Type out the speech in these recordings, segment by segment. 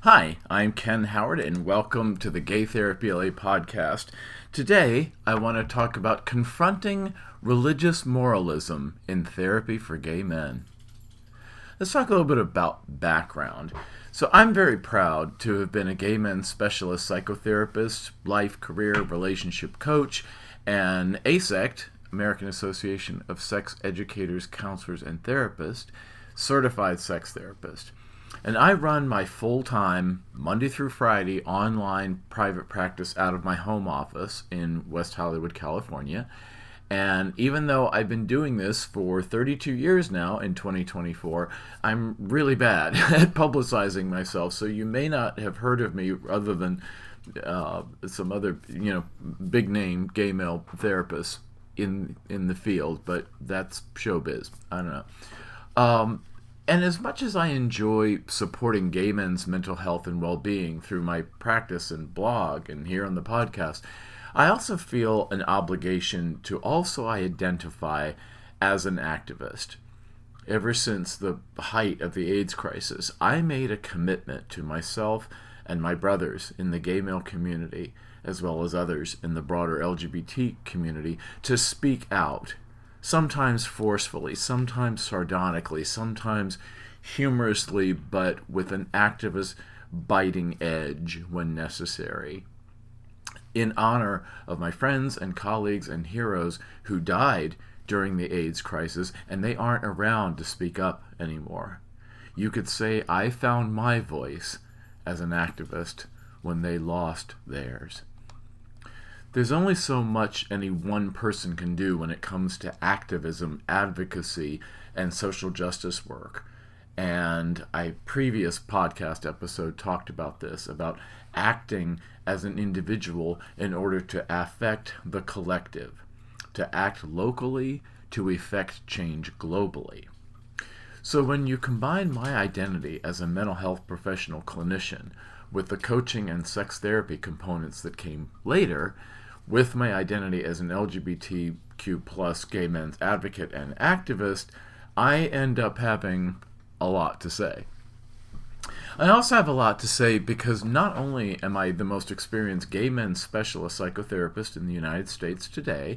Hi, I'm Ken Howard, and welcome to the Gay Therapy LA podcast. Today, I want to talk about confronting religious moralism in therapy for gay men. Let's talk a little bit about background. So, I'm very proud to have been a gay men's specialist psychotherapist, life, career, relationship coach, and ASECT, American Association of Sex Educators, Counselors, and Therapists, certified sex therapist. And I run my full-time, Monday through Friday, online private practice out of my home office in West Hollywood, California. And even though I've been doing this for 32 years now in 2024, I'm really bad at publicizing myself. So you may not have heard of me other than some other, big name gay male therapists in the field, but that's showbiz. I don't know. And as much as I enjoy supporting gay men's mental health and well-being through my practice and blog and here on the podcast, I also feel an obligation to also identify as an activist. Ever since the height of the AIDS crisis, I made a commitment to myself and my brothers in the gay male community, as well as others in the broader LGBT community, to speak out. Sometimes forcefully, sometimes sardonically, sometimes humorously, but with an activist biting edge when necessary. In honor of my friends and colleagues and heroes who died during the AIDS crisis, and they aren't around to speak up anymore. You could say I found my voice as an activist when they lost theirs. There's only so much any one person can do when it comes to activism, advocacy, and social justice work. And a previous podcast episode talked about this, about acting as an individual in order to affect the collective, to act locally, to effect change globally. So when you combine my identity as a mental health professional clinician with the coaching and sex therapy components that came later, with my identity as an LGBTQ plus gay men's advocate and activist, I end up having a lot to say. I also have a lot to say because not only am I the most experienced gay men's specialist psychotherapist in the United States today,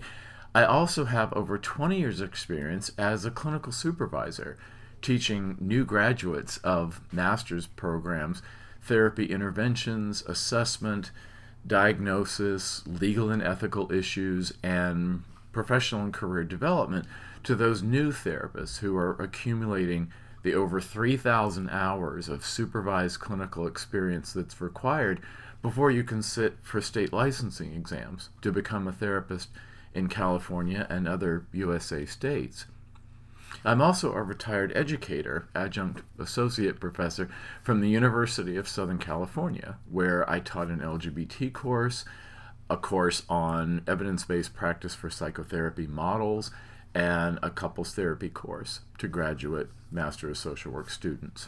I also have over 20 years of experience as a clinical supervisor, teaching new graduates of master's programs, therapy interventions, assessment, diagnosis, legal and ethical issues, and professional and career development to those new therapists who are accumulating the over 3,000 hours of supervised clinical experience that's required before you can sit for state licensing exams to become a therapist in California and other USA states. I'm also a retired educator, adjunct associate professor from the University of Southern California, where I taught an LGBT course, a course on evidence-based practice for psychotherapy models, and a couples therapy course to graduate Master of Social Work students.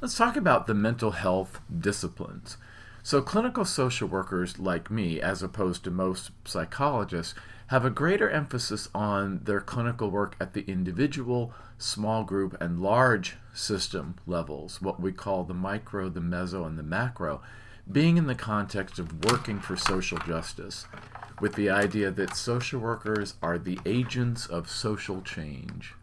Let's talk about the mental health disciplines. So clinical social workers like me, as opposed to most psychologists, have a greater emphasis on their clinical work at the individual, small group, and large system levels, what we call the micro, the meso, and the macro, being in the context of working for social justice, with the idea that social workers are the agents of social change.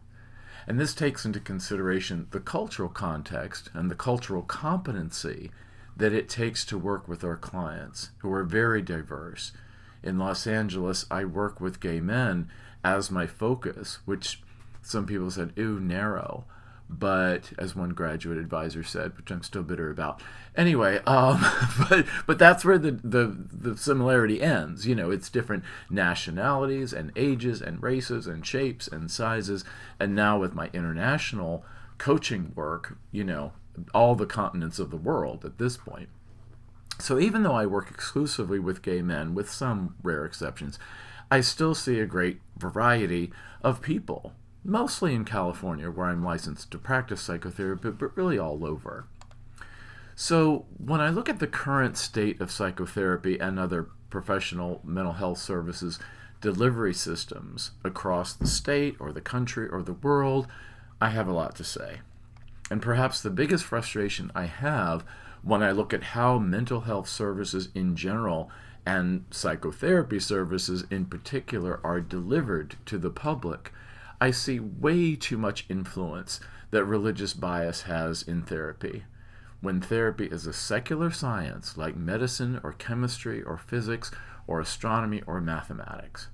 And this takes into consideration the cultural context and the cultural competency that it takes to work with our clients, who are very diverse. In Los Angeles, I work with gay men as my focus, which some people said, ooh, narrow. But as one graduate advisor said, which I'm still bitter about. Anyway, but that's where the similarity ends. It's different nationalities and ages and races and shapes and sizes. And now with my international coaching work, all the continents of the world at this point. So even though I work exclusively with gay men, with some rare exceptions, I still see a great variety of people, mostly in California, where I'm licensed to practice psychotherapy, but really all over. So when I look at the current state of psychotherapy and other professional mental health services delivery systems across the state or the country or the world, I have a lot to say. And perhaps the biggest frustration I have when I look at how mental health services in general and psychotherapy services in particular are delivered to the public, I see way too much influence that religious bias has in therapy. When therapy is a secular science like medicine or chemistry or physics or astronomy or mathematics.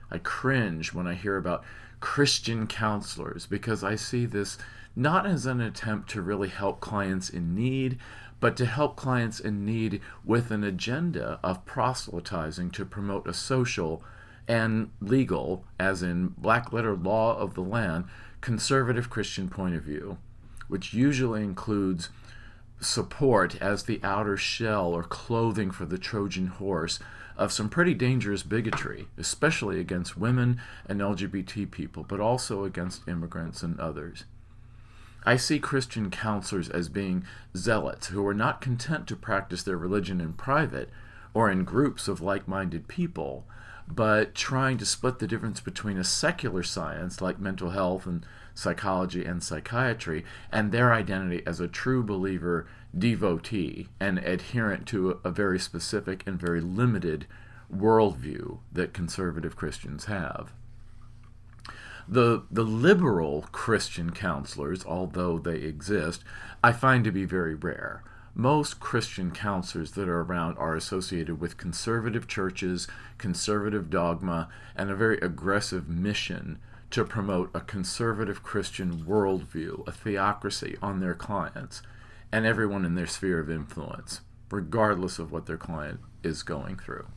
I cringe when I hear about Christian counselors because I see this not as an attempt to really help clients in need, but to help clients in need with an agenda of proselytizing to promote a social and legal, as in black letter law of the land, conservative Christian point of view, which usually includes support as the outer shell or clothing for the Trojan horse of some pretty dangerous bigotry, especially against women and LGBT people, but also against immigrants and others. I see Christian counselors as being zealots who are not content to practice their religion in private or in groups of like-minded people, but trying to split the difference between a secular science like mental health and psychology and psychiatry and their identity as a true believer, devotee, and adherent to a very specific and very limited worldview that conservative Christians have. The liberal Christian counselors, although they exist, I find to be very rare. Most Christian counselors that are around are associated with conservative churches, conservative dogma, and a very aggressive mission to promote a conservative Christian worldview, a theocracy on their clients, and everyone in their sphere of influence, regardless of what their client is going through.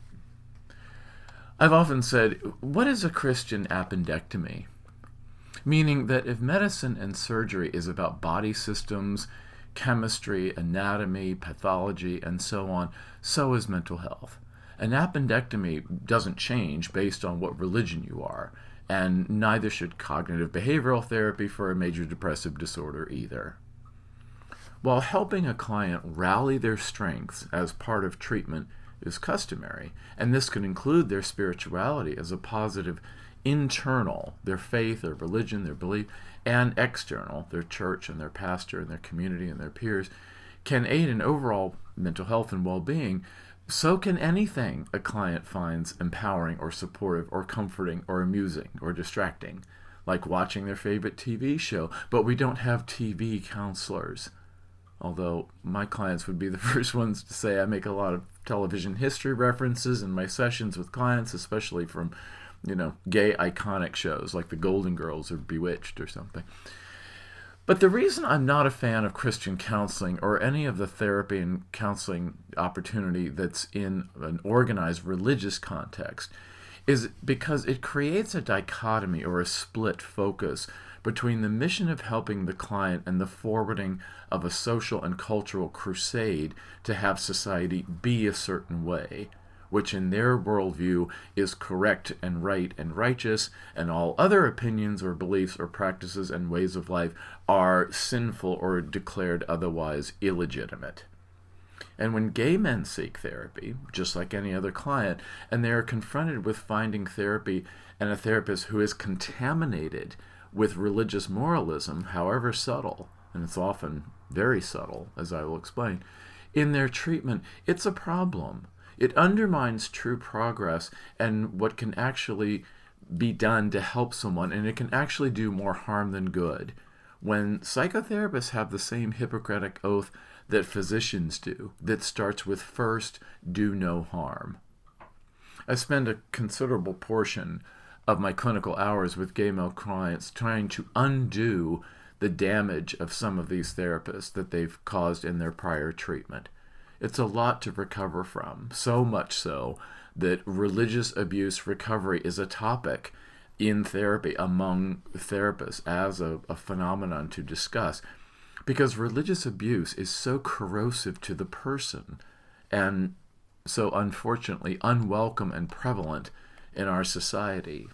I've often said, what is a Christian appendectomy? Meaning that if medicine and surgery is about body systems, chemistry, anatomy, pathology, and so on, so is mental health. An appendectomy doesn't change based on what religion you are, and neither should cognitive behavioral therapy for a major depressive disorder either. While helping a client rally their strengths as part of treatment is customary, and this can include their spirituality as a positive internal, their faith, their religion, their belief, and external, their church and their pastor and their community and their peers, can aid in overall mental health and well-being, so can anything a client finds empowering or supportive or comforting or amusing or distracting, like watching their favorite TV show, but we don't have TV counselors. Although my clients would be the first ones to say I make a lot of television history references in my sessions with clients, especially from gay iconic shows like The Golden Girls or Bewitched or something. But the reason I'm not a fan of Christian counseling or any of the therapy and counseling opportunity that's in an organized religious context is because it creates a dichotomy or a split focus between the mission of helping the client and the forwarding of a social and cultural crusade to have society be a certain way, which in their worldview is correct and right and righteous, and all other opinions or beliefs or practices and ways of life are sinful or declared otherwise illegitimate. And when gay men seek therapy, just like any other client, and they are confronted with finding therapy and a therapist who is contaminated with religious moralism, however subtle, and it's often very subtle, as I will explain, in their treatment, it's a problem. It undermines true progress and what can actually be done to help someone, and it can actually do more harm than good. When psychotherapists have the same Hippocratic oath that physicians do, that starts with first, do no harm. I spend a considerable portion of my clinical hours with gay male clients trying to undo the damage of some of these therapists that they've caused in their prior treatment. It's a lot to recover from, so much so that religious abuse recovery is a topic in therapy among therapists as a phenomenon to discuss, because religious abuse is so corrosive to the person and so unfortunately unwelcome and prevalent in our society.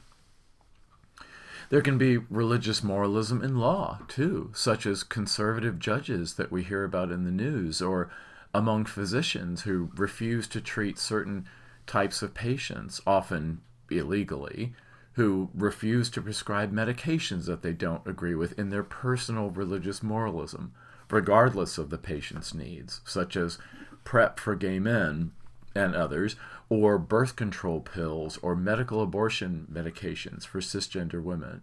There can be religious moralism in law, too, such as conservative judges that we hear about in the news, or among physicians who refuse to treat certain types of patients, often illegally, who refuse to prescribe medications that they don't agree with in their personal religious moralism, regardless of the patient's needs, such as PrEP for gay men and others, or birth control pills or medical abortion medications for cisgender women.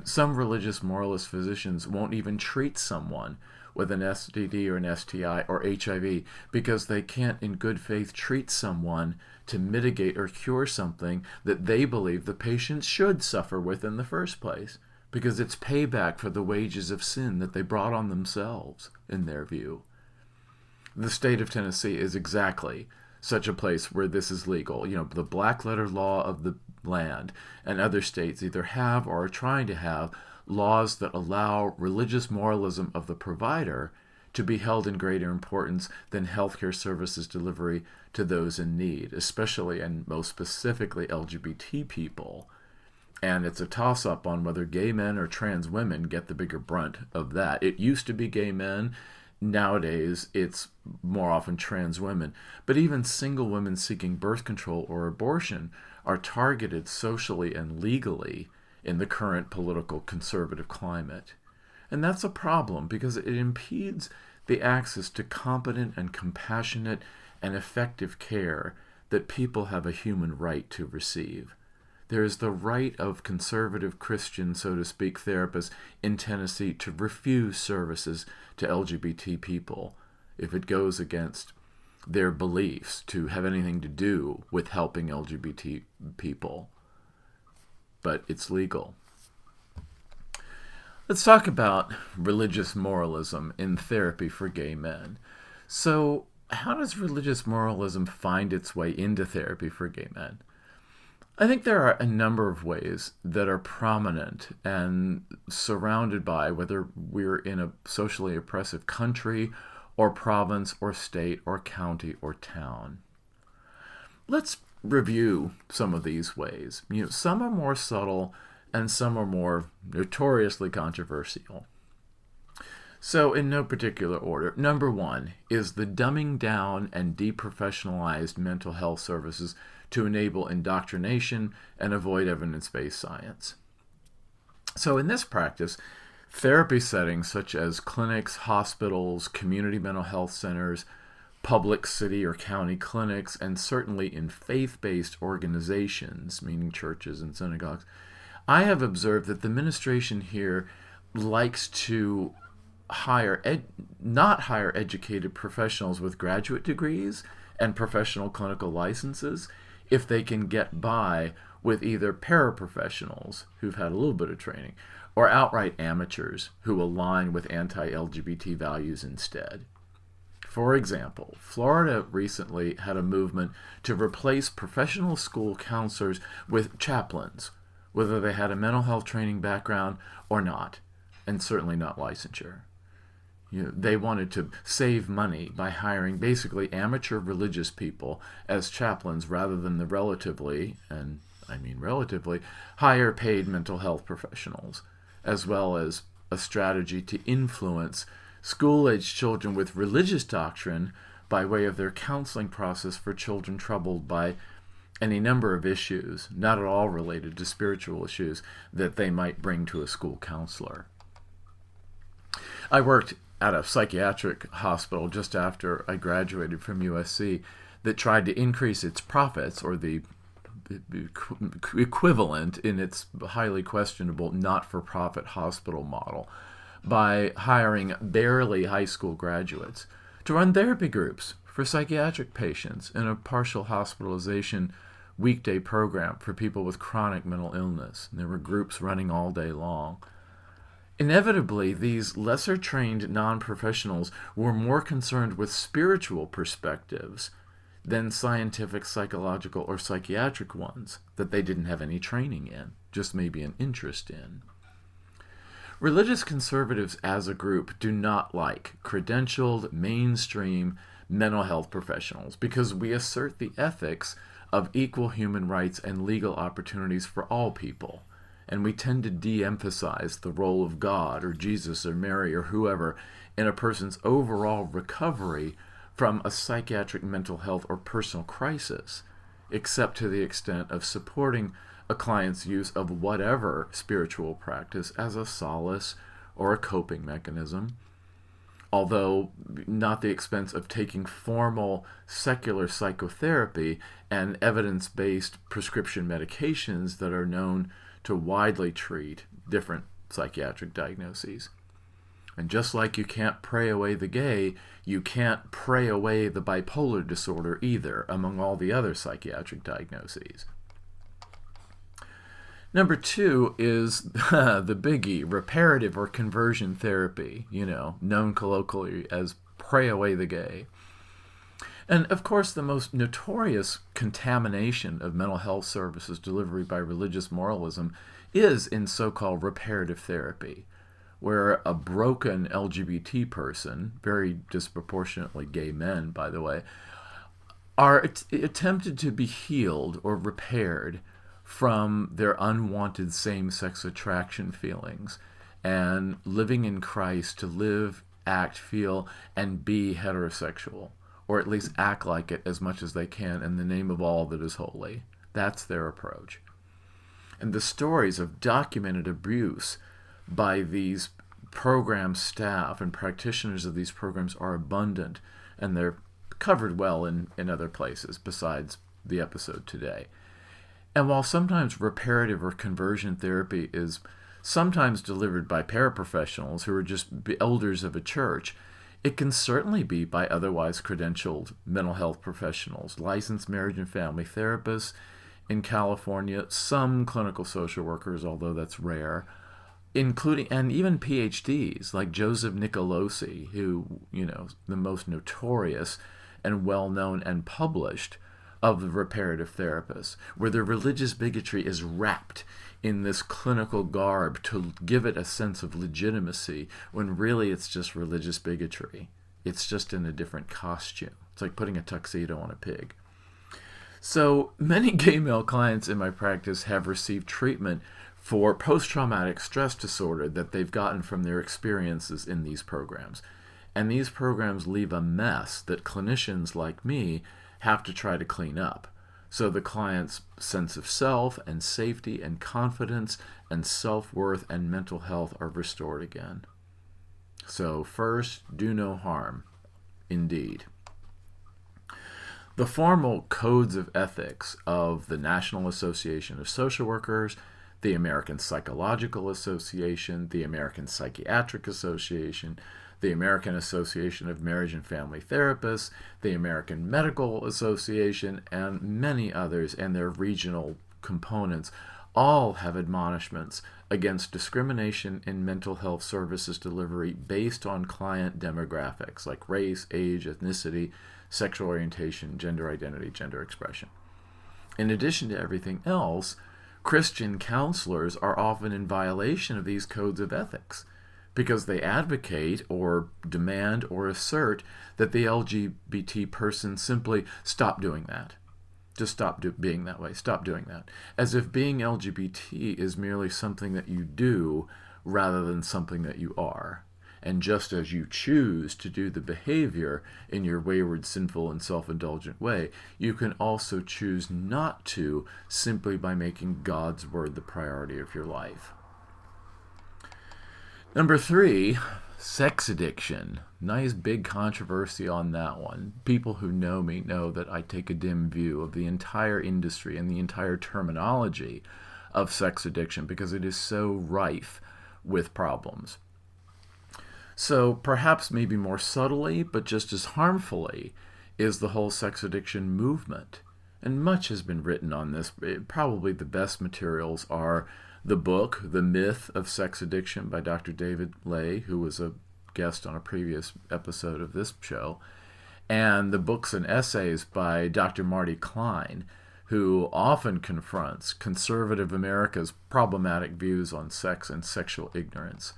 Some religious moralist physicians won't even treat someone with an STD or an STI or HIV because they can't in good faith treat someone to mitigate or cure something that they believe the patient should suffer with in the first place, because it's payback for the wages of sin that they brought on themselves, in their view. The state of Tennessee is exactly such a place where this is legal. The black letter law of the land, and other states either have or are trying to have laws that allow religious moralism of the provider to be held in greater importance than healthcare services delivery to those in need, especially and most specifically LGBT people. And it's a toss-up on whether gay men or trans women get the bigger brunt of that. It used to be gay men. Nowadays, it's more often trans women. But even single women seeking birth control or abortion are targeted socially and legally in the current political conservative climate. And that's a problem because it impedes the access to competent and compassionate and effective care that people have a human right to receive. There is the right of conservative Christian, so to speak, therapists in Tennessee to refuse services to LGBT people if it goes against their beliefs to have anything to do with helping LGBT people. But it's legal. Let's talk about religious moralism in therapy for gay men. So, how does religious moralism find its way into therapy for gay men? I think there are a number of ways that are prominent and surrounded by whether we're in a socially oppressive country or province or state or county or town. Let's review some of these ways. Some are more subtle and some are more notoriously controversial. So, in no particular order, number one is the dumbing down and deprofessionalized mental health services to enable indoctrination and avoid evidence-based science. So in this practice, therapy settings such as clinics, hospitals, community mental health centers, public city or county clinics, and certainly in faith-based organizations, meaning churches and synagogues, I have observed that the administration here likes to not hire educated professionals with graduate degrees and professional clinical licenses if they can get by with either paraprofessionals who've had a little bit of training or outright amateurs who align with anti-LGBT values instead. For example, Florida recently had a movement to replace professional school counselors with chaplains, whether they had a mental health training background or not, and certainly not licensure. They wanted to save money by hiring basically amateur religious people as chaplains rather than the relatively higher paid mental health professionals, as well as a strategy to influence school-aged children with religious doctrine by way of their counseling process for children troubled by any number of issues, not at all related to spiritual issues, that they might bring to a school counselor. I worked at a psychiatric hospital just after I graduated from USC that tried to increase its profits, or the equivalent in its highly questionable not-for-profit hospital model, by hiring barely high school graduates to run therapy groups for psychiatric patients in a partial hospitalization weekday program for people with chronic mental illness. And there were groups running all day long. Inevitably, these lesser-trained non-professionals were more concerned with spiritual perspectives than scientific, psychological, or psychiatric ones that they didn't have any training in, just maybe an interest in. Religious conservatives as a group do not like credentialed, mainstream mental health professionals because we assert the ethics of equal human rights and legal opportunities for all people. And we tend to de-emphasize the role of God or Jesus or Mary or whoever in a person's overall recovery from a psychiatric mental health or personal crisis, except to the extent of supporting a client's use of whatever spiritual practice as a solace or a coping mechanism, although not the expense of taking formal secular psychotherapy and evidence-based prescription medications that are known to widely treat different psychiatric diagnoses. And just like you can't pray away the gay, you can't pray away the bipolar disorder either, among all the other psychiatric diagnoses. Number 2 is the biggie, reparative or conversion therapy, known colloquially as pray away the gay. And of course, the most notorious contamination of mental health services delivery by religious moralism is in so-called reparative therapy, where a broken LGBT person, very disproportionately gay men, by the way, are attempted to be healed or repaired from their unwanted same-sex attraction feelings and living in Christ to live, act, feel, and be heterosexual, or at least act like it as much as they can in the name of all that is holy. That's their approach. And the stories of documented abuse by these program staff and practitioners of these programs are abundant, and they're covered well in other places besides the episode today. And while sometimes reparative or conversion therapy is sometimes delivered by paraprofessionals who are just elders of a church, it can certainly be by otherwise credentialed mental health professionals, licensed marriage and family therapists in California, some clinical social workers, although that's rare, including, and even PhDs like Joseph Nicolosi, who, the most notorious and well-known and published of the reparative therapists, where the religious bigotry is wrapped in this clinical garb to give it a sense of legitimacy, when really it's just religious bigotry. It's just in a different costume. It's like putting a tuxedo on a pig. So many gay male clients in my practice have received treatment for post-traumatic stress disorder that they've gotten from their experiences in these programs. And these programs leave a mess that clinicians like me have to try to clean up, so the client's sense of self and safety and confidence and self-worth and mental health are restored again. So first, do no harm, indeed. The formal codes of ethics of the National Association of Social Workers, the American Psychological Association, the American Psychiatric Association, the American Association of Marriage and Family Therapists, the American Medical Association, and many others and their regional components all have admonishments against discrimination in mental health services delivery based on client demographics like race, age, ethnicity, sexual orientation, gender identity, gender expression. In addition to everything else, Christian counselors are often in violation of these codes of ethics, because they advocate or demand or assert that the LGBT person simply stop doing that. Just stop being that way. Stop doing that. As if being LGBT is merely something that you do rather than something that you are. And just as you choose to do the behavior in your wayward, sinful, and self-indulgent way, you can also choose not to simply by making God's word the priority of your life. Number 3, sex addiction. Nice big controversy on that one. People who know me know that I take a dim view of the entire industry and the entire terminology of sex addiction because it is so rife with problems. So perhaps maybe more subtly, but just as harmfully, is the whole sex addiction movement. And much has been written on this. Probably the best materials are the book, The Myth of Sex Addiction by Dr. David Ley, who was a guest on a previous episode of this show, and the books and essays by Dr. Marty Klein, who often confronts conservative America's problematic views on sex and sexual ignorance.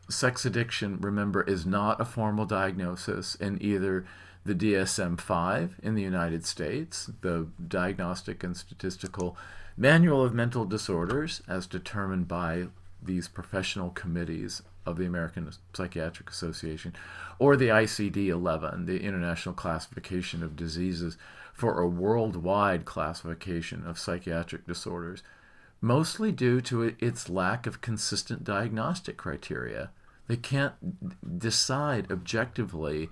Sex addiction, remember, is not a formal diagnosis in either the DSM-5 in the United States, the Diagnostic and Statistical Manual of Mental Disorders, as determined by these professional committees of the American Psychiatric Association, or the ICD-11, the International Classification of Diseases, for a worldwide classification of psychiatric disorders. mostly due to its lack of consistent diagnostic criteria. They can't decide objectively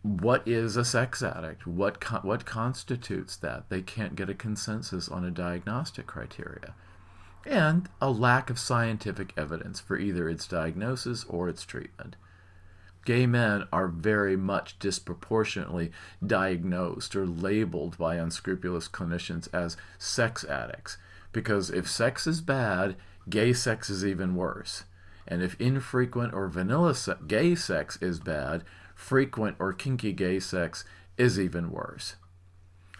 what is a sex addict, what constitutes that. They can't get a consensus on a diagnostic criteria. And a lack of scientific evidence for either its diagnosis or its treatment. Gay men are very much disproportionately diagnosed or labeled by unscrupulous clinicians as sex addicts, because if sex is bad, gay sex is even worse. And if infrequent or vanilla gay sex is bad, frequent or kinky gay sex is even worse.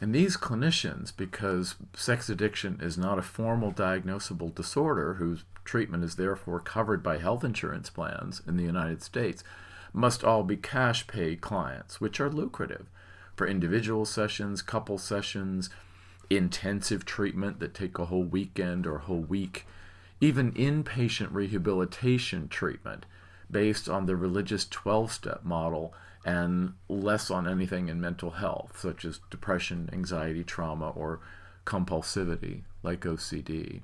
And these clinicians, because sex addiction is not a formal diagnosable disorder whose treatment is therefore covered by health insurance plans in the United States, must all be cash pay clients, which are lucrative for individual sessions, couple sessions, intensive treatment that take a whole weekend or a whole week, even inpatient rehabilitation treatment based on the religious 12-step model and less on anything in mental health, such as depression, anxiety, trauma, or compulsivity, like OCD.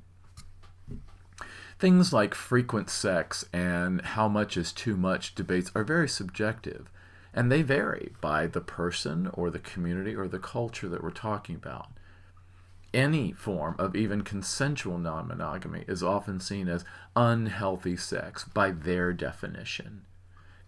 Things like frequent sex and how much is too much debates are very subjective, and they vary by the person or the community or the culture that we're talking about. Any form of even consensual non-monogamy is often seen as unhealthy sex by their definition,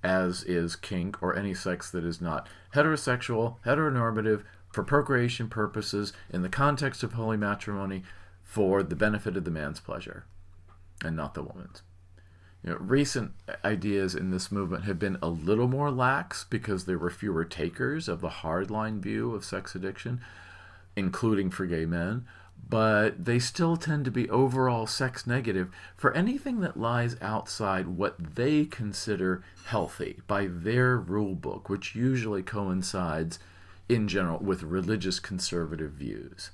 as is kink or any sex that is not heterosexual, heteronormative, for procreation purposes, in the context of holy matrimony, for the benefit of the man's pleasure, and not the woman's. Recent ideas in this movement have been a little more lax because there were fewer takers of the hardline view of sex addiction, including for gay men, but they still tend to be overall sex negative for anything that lies outside what they consider healthy by their rule book, which usually coincides in general with religious conservative views.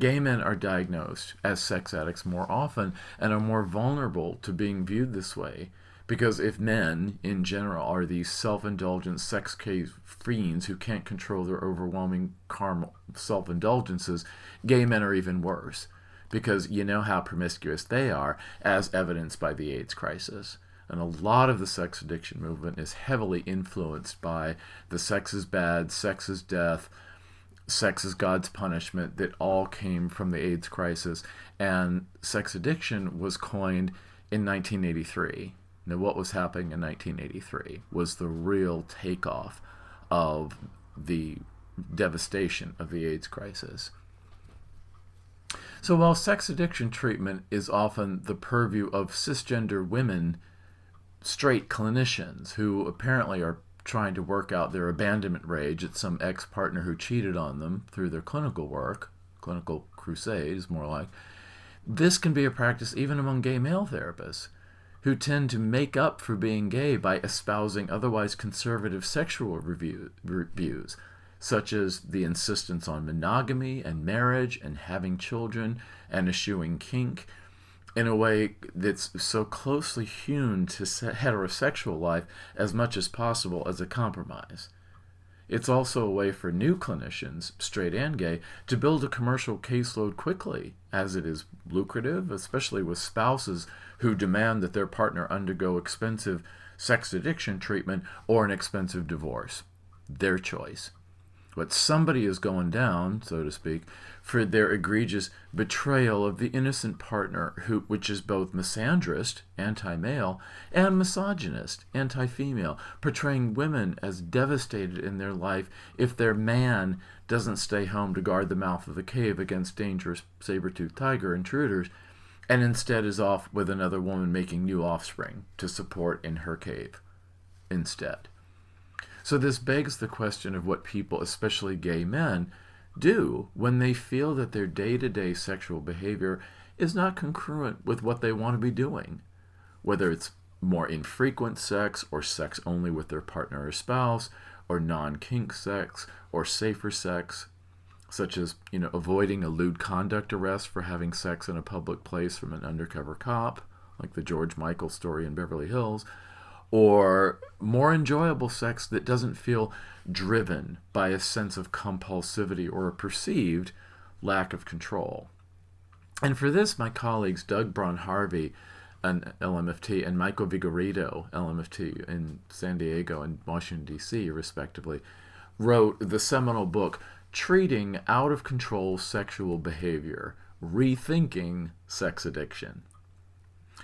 Gay men are diagnosed as sex addicts more often and are more vulnerable to being viewed this way, because if men, in general, are these self-indulgent sex cave fiends who can't control their overwhelming carnal self-indulgences, gay men are even worse, because you know how promiscuous they are, as evidenced by the AIDS crisis. And a lot of the sex addiction movement is heavily influenced by the sex is bad, sex is death, sex is God's punishment that all came from the AIDS crisis. And sex addiction was coined in 1983. Now, what was happening in 1983 was the real takeoff of the devastation of the AIDS crisis. So while sex addiction treatment is often the purview of cisgender women, straight clinicians who apparently are trying to work out their abandonment rage at some ex-partner who cheated on them through their clinical work, clinical crusades more like, this can be a practice even among gay male therapists, who tend to make up for being gay by espousing otherwise conservative sexual views, such as the insistence on monogamy and marriage and having children and eschewing kink in a way that's so closely hewn to heterosexual life as much as possible as a compromise. It's also a way for new clinicians, straight and gay, to build a commercial caseload quickly, as it is lucrative, especially with spouses who demand that their partner undergo expensive sex addiction treatment or an expensive divorce. Their choice. But somebody is going down, so to speak, for their egregious betrayal of the innocent partner, which is both misandrist, anti-male, and misogynist, anti-female, portraying women as devastated in their life if their man doesn't stay home to guard the mouth of the cave against dangerous saber-toothed tiger intruders, and instead is off with another woman making new offspring to support in her cave instead. So this begs the question of what people, especially gay men, do when they feel that their day-to-day sexual behavior is not congruent with what they want to be doing, whether it's more infrequent sex or sex only with their partner or spouse, or non-kink sex or safer sex, such as, avoiding a lewd conduct arrest for having sex in a public place from an undercover cop, like the George Michael story in Beverly Hills, or more enjoyable sex that doesn't feel driven by a sense of compulsivity or a perceived lack of control. And for this, my colleagues Doug Braun-Harvey, an LMFT, and Michael Vigorito, LMFT, in San Diego and Washington, D.C., respectively, wrote the seminal book, Treating Out of Control Sexual Behavior, Rethinking Sex Addiction,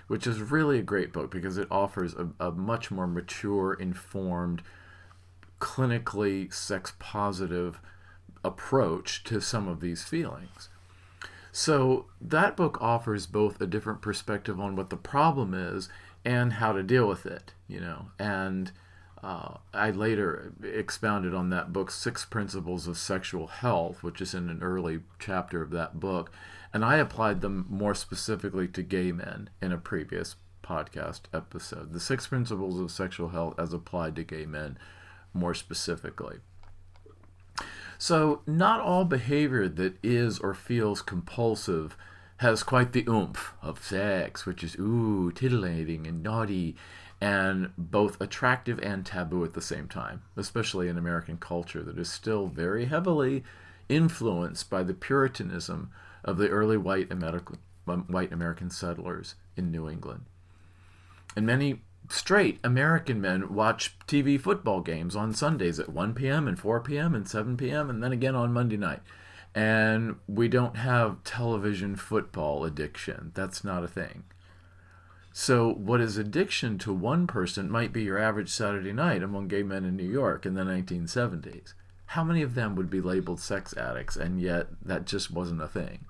which is really a great book because it offers a much more mature, informed, clinically sex-positive approach to some of these feelings. So that book offers both a different perspective on what the problem is and how to deal with it, and I later expounded on that book's 6 Principles of Sexual Health, which is in an early chapter of that book, and I applied them more specifically to gay men in a previous podcast episode. The 6 Principles of Sexual Health as applied to gay men more specifically. So not all behavior that is or feels compulsive has quite the oomph of sex, which is, titillating and naughty, and both attractive and taboo at the same time, especially in American culture that is still very heavily influenced by the Puritanism of the early white American settlers in New England. And many straight American men watch TV football games on Sundays at 1 p.m. and 4 p.m. and 7 p.m. and then again on Monday night. And we don't have television football addiction. That's not a thing. So what is addiction to one person might be your average Saturday night among gay men in New York in the 1970s. How many of them would be labeled sex addicts, and yet that just wasn't a thing?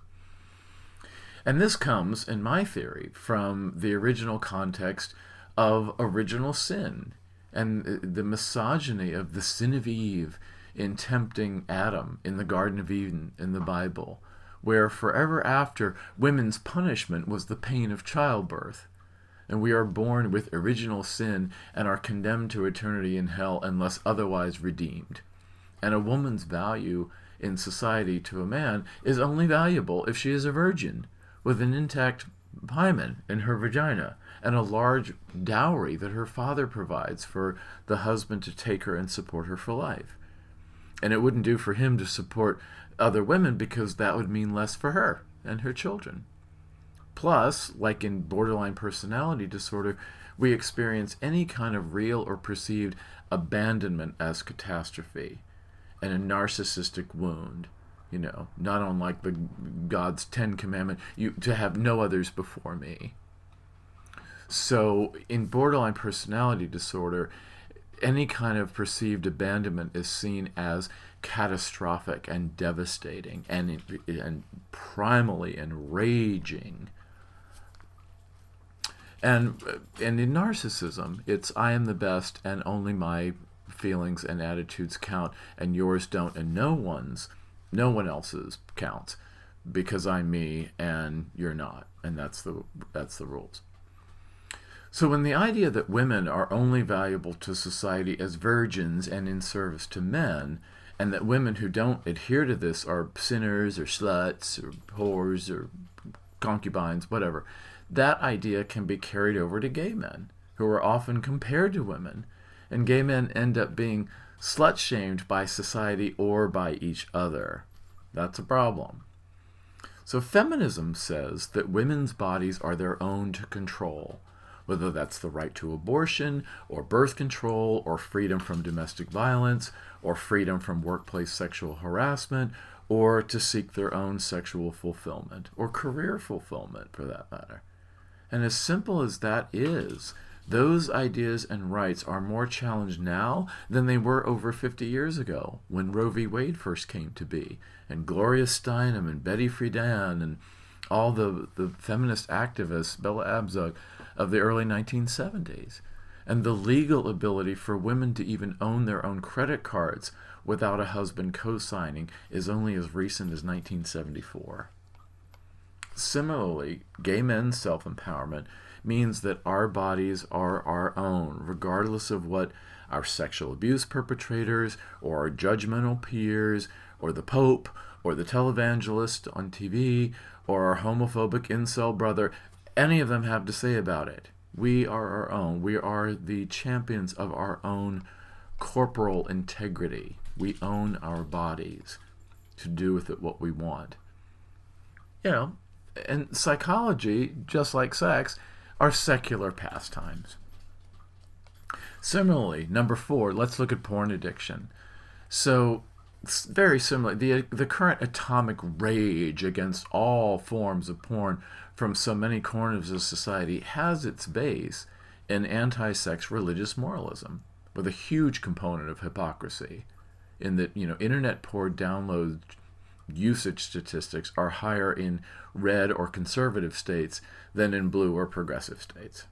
And this comes, in my theory, from the original context of original sin and the misogyny of the sin of Eve in tempting Adam in the Garden of Eden in the Bible, where forever after women's punishment was the pain of childbirth. And we are born with original sin and are condemned to eternity in hell unless otherwise redeemed. And a woman's value in society to a man is only valuable if she is a virgin with an intact hymen in her vagina and a large dowry that her father provides for the husband to take her and support her for life. And it wouldn't do for him to support other women because that would mean less for her and her children. Plus, like in borderline personality disorder, we experience any kind of real or perceived abandonment as catastrophe and a narcissistic wound, not unlike the God's 10 Commandments, to have no others before me. So in borderline personality disorder, any kind of perceived abandonment is seen as catastrophic and devastating and primally enraging. And in narcissism, it's I am the best and only my feelings and attitudes count and yours don't and no one else's counts because I'm me and you're not, and that's the rules. So when the idea that women are only valuable to society as virgins and in service to men, and that women who don't adhere to this are sinners or sluts or whores or concubines, whatever, that idea can be carried over to gay men, who are often compared to women, and gay men end up being slut-shamed by society or by each other. That's a problem. So feminism says that women's bodies are their own to control, whether that's the right to abortion, or birth control, or freedom from domestic violence, or freedom from workplace sexual harassment, or to seek their own sexual fulfillment, or career fulfillment for that matter. And as simple as that is, those ideas and rights are more challenged now than they were over 50 years ago when Roe v. Wade first came to be, and Gloria Steinem and Betty Friedan and all the feminist activists, Bella Abzug, of the early 1970s. And the legal ability for women to even own their own credit cards without a husband co-signing is only as recent as 1974. Similarly, gay men's self-empowerment means that our bodies are our own, regardless of what our sexual abuse perpetrators or our judgmental peers or the Pope or the televangelist on TV or our homophobic incel brother, any of them have to say about it. We are our own. We are the champions of our own corporal integrity. We own our bodies to do with it what we want. And psychology, just like sex, are secular pastimes. Similarly, number 4, let's look at porn addiction. So, very similar, the current atomic rage against all forms of porn from so many corners of society has its base in anti-sex religious moralism, with a huge component of hypocrisy, in that, internet porn download usage statistics are higher in red or conservative states than in blue or progressive states.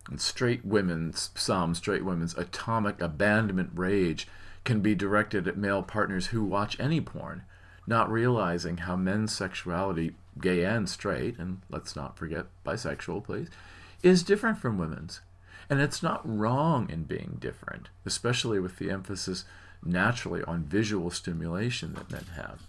And some straight women's atomic abandonment rage can be directed at male partners who watch any porn, not realizing how men's sexuality, gay and straight, and let's not forget bisexual, please, is different from women's. And it's not wrong in being different, especially with the emphasis naturally on visual stimulation that men have.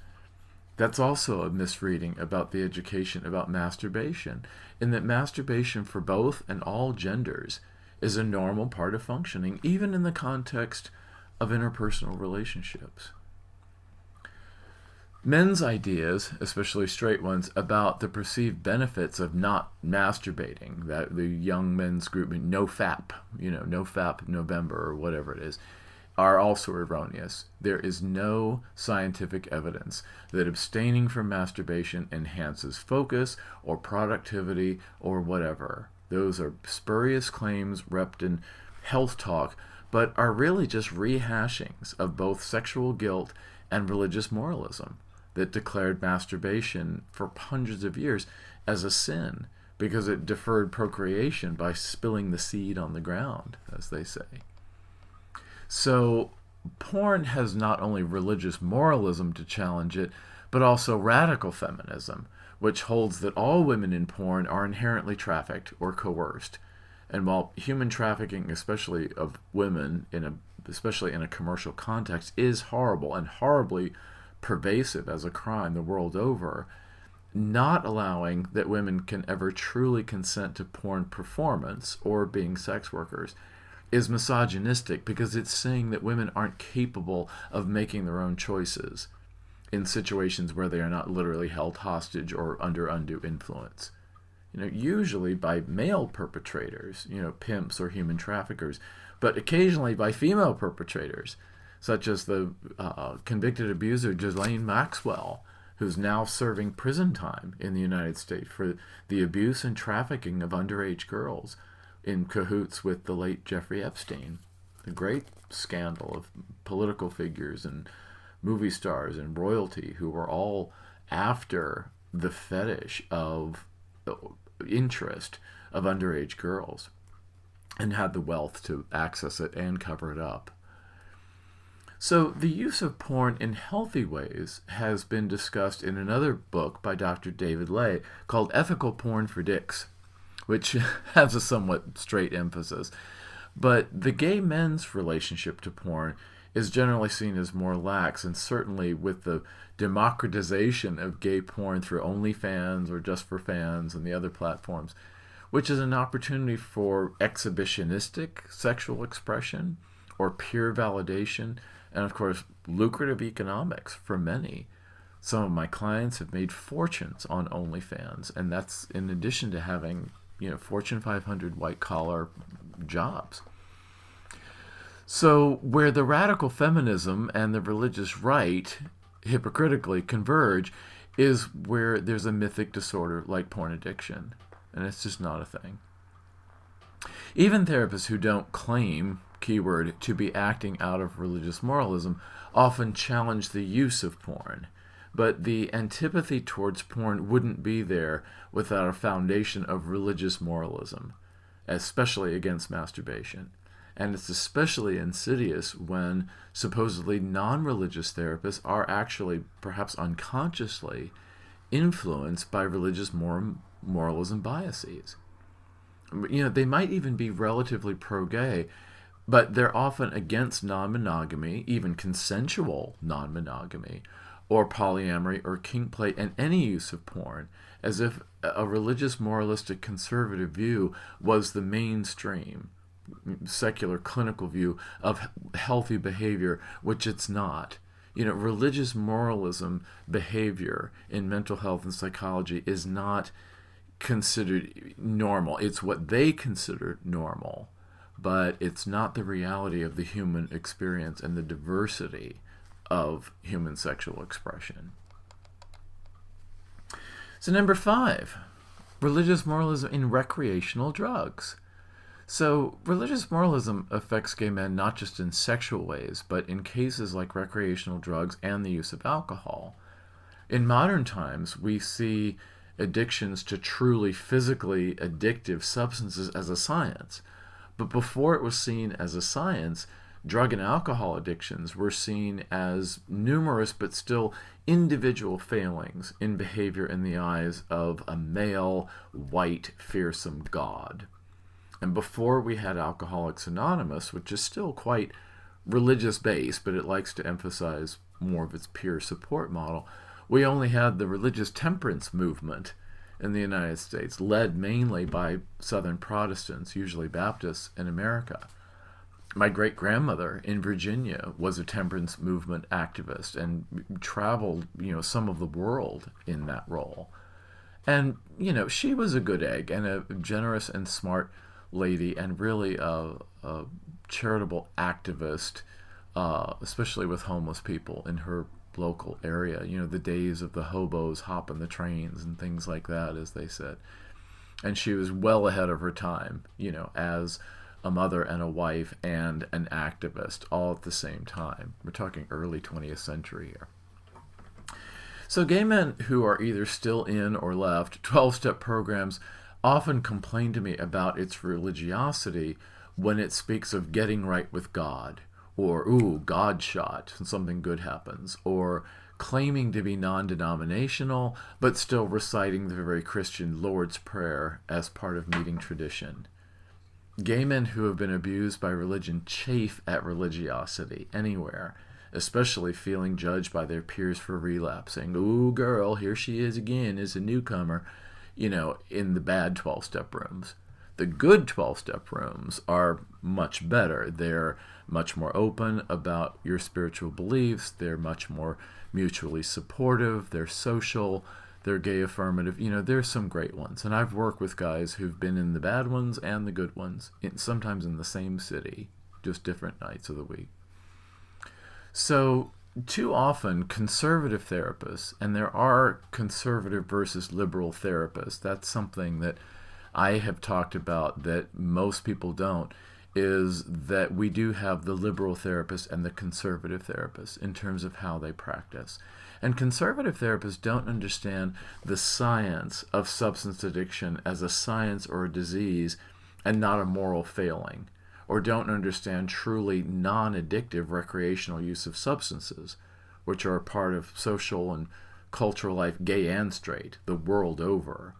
That's also a misreading about the education about masturbation, in that masturbation for both and all genders is a normal part of functioning, even in the context of interpersonal relationships. Men's ideas, especially straight ones, about the perceived benefits of not masturbating, that the young men's group, no FAP, no FAP November or whatever it is, are also erroneous. There is no scientific evidence that abstaining from masturbation enhances focus or productivity or whatever. Those are spurious claims wrapped in health talk, but are really just rehashings of both sexual guilt and religious moralism that declared masturbation for hundreds of years as a sin because it deferred procreation by spilling the seed on the ground, as they say. So porn has not only religious moralism to challenge it, but also radical feminism, which holds that all women in porn are inherently trafficked or coerced. And while human trafficking, especially of women, especially in a commercial context, is horrible and horribly pervasive as a crime the world over, not allowing that women can ever truly consent to porn performance or being sex workers is misogynistic, because it's saying that women aren't capable of making their own choices in situations where they are not literally held hostage or under undue influence. Usually by male perpetrators, pimps or human traffickers, but occasionally by female perpetrators, such as the convicted abuser Ghislaine Maxwell, who's now serving prison time in the United States for the abuse and trafficking of underage girls, in cahoots with the late Jeffrey Epstein, a great scandal of political figures and movie stars and royalty who were all after the fetish of interest of underage girls and had the wealth to access it and cover it up. So the use of porn in healthy ways has been discussed in another book by Dr. David Ley called Ethical Porn for Dicks, which has a somewhat straight emphasis. But the gay men's relationship to porn is generally seen as more lax, and certainly with the democratization of gay porn through OnlyFans or Just for Fans and the other platforms, which is an opportunity for exhibitionistic sexual expression or peer validation, and of course lucrative economics for many. Some of my clients have made fortunes on OnlyFans, and that's in addition to having Fortune 500 white-collar jobs. So where the radical feminism and the religious right hypocritically converge is where there's a mythic disorder like porn addiction, and it's just not a thing. Even therapists who don't claim, keyword, to be acting out of religious moralism often challenge the use of porn. But the antipathy towards porn wouldn't be there without a foundation of religious moralism, especially against masturbation. And it's especially insidious when supposedly non-religious therapists are actually, perhaps unconsciously, influenced by religious moralism biases. They might even be relatively pro-gay, but they're often against non-monogamy, even consensual non-monogamy, or polyamory or kink play, and any use of porn, as if a religious moralistic conservative view was the mainstream secular clinical view of healthy behavior, which it's not. Religious moralism behavior in mental health and psychology is not considered normal. It's what they consider normal, but it's not the reality of the human experience and the diversity of human sexual expression. So number 5, religious moralism in recreational drugs. So religious moralism affects gay men not just in sexual ways, but in cases like recreational drugs and the use of alcohol. In modern times, we see addictions to truly physically addictive substances as a science. But before it was seen as a science, drug and alcohol addictions were seen as numerous but still individual failings in behavior in the eyes of a male, white, fearsome god. And before we had Alcoholics Anonymous, which is still quite religious-based, but it likes to emphasize more of its peer support model, we only had the religious temperance movement in the United States, led mainly by Southern Protestants, usually Baptists, in America. My great-grandmother in Virginia was a temperance movement activist and traveled, some of the world in that role. And, she was a good egg and a generous and smart lady and really a charitable activist, especially with homeless people in her local area. The days of the hobos hopping the trains and things like that, as they said. And she was well ahead of her time, as a mother and a wife and an activist all at the same time. We're talking early 20th century here. So gay men who are either still in or left 12-step programs often complain to me about its religiosity when it speaks of getting right with God, or, God shot, and something good happens, or claiming to be non-denominational, but still reciting the very Christian Lord's Prayer as part of meeting tradition. Gay men who have been abused by religion chafe at religiosity anywhere, especially feeling judged by their peers for relapsing. Ooh, girl, here she is again as a newcomer, in the bad 12-step rooms. The good 12-step rooms are much better. They're much more open about your spiritual beliefs. They're much more mutually supportive. They're social. They're gay affirmative. There's some great ones. And I've worked with guys who've been in the bad ones and the good ones, sometimes in the same city, just different nights of the week. So too often, conservative therapists, and there are conservative versus liberal therapists, that's something that I have talked about that most people don't, is that we do have the liberal therapist and the conservative therapist in terms of how they practice. And conservative therapists don't understand the science of substance addiction as a science or a disease and not a moral failing, or don't understand truly non-addictive recreational use of substances, which are a part of social and cultural life, gay and straight, the world over,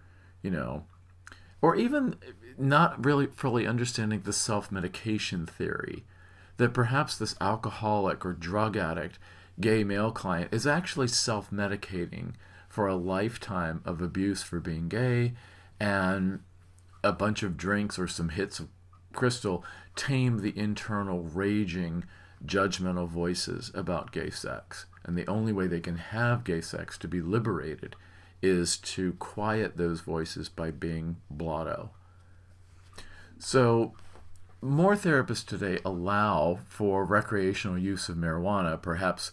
or even not really fully understanding the self-medication theory, that perhaps this alcoholic or drug addict gay male client is actually self-medicating for a lifetime of abuse for being gay, and a bunch of drinks or some hits of crystal tame the internal raging judgmental voices about gay sex. And the only way they can have gay sex to be liberated is to quiet those voices by being blotto. So more therapists today allow for recreational use of marijuana, perhaps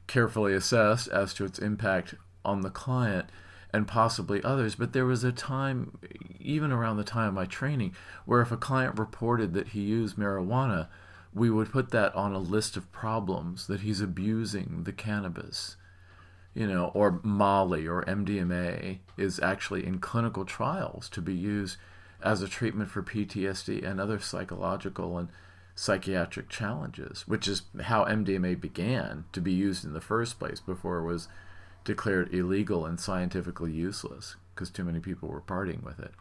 carefully assessed as to its impact on the client and possibly others. But there was a time, even around the time of my training, where if a client reported that he used marijuana, we would put that on a list of problems, that he's abusing the cannabis. Or Molly or MDMA is actually in clinical trials to be used as a treatment for PTSD and other psychological and psychiatric challenges, which is how MDMA began to be used in the first place before it was declared illegal and scientifically useless because too many people were partying with it.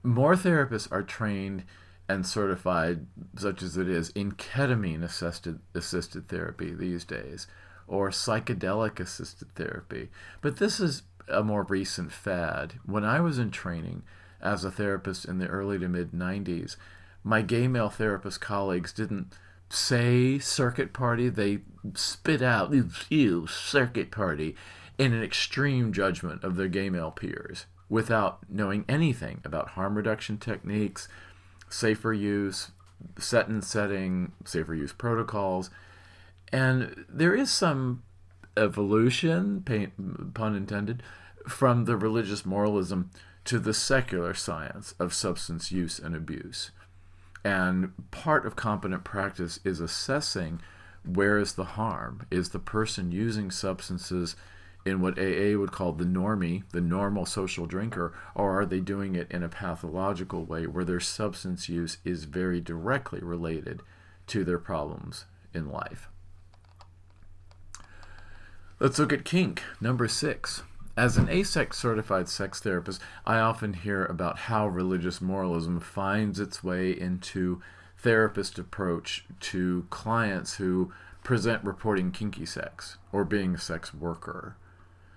More therapists are trained and certified, such as it is, in ketamine-assisted therapy these days, or psychedelic-assisted therapy. But this is a more recent fad. When I was in training as a therapist in the early to mid-90s, my gay male therapist colleagues didn't say circuit party, they spit out, ew, circuit party, in an extreme judgment of their gay male peers without knowing anything about harm reduction techniques, safer use, set and setting, safer use protocols. And there is some evolution, pun intended, from the religious moralism to the secular science of substance use and abuse. And part of competent practice is assessing where is the harm. Is the person using substances in what AA would call the normie, the normal social drinker, or are they doing it in a pathological way where their substance use is very directly related to their problems in life? Let's look at kink, number 6. As an ASEX certified sex therapist, I often hear about how religious moralism finds its way into therapist approach to clients who present reporting kinky sex or being a sex worker.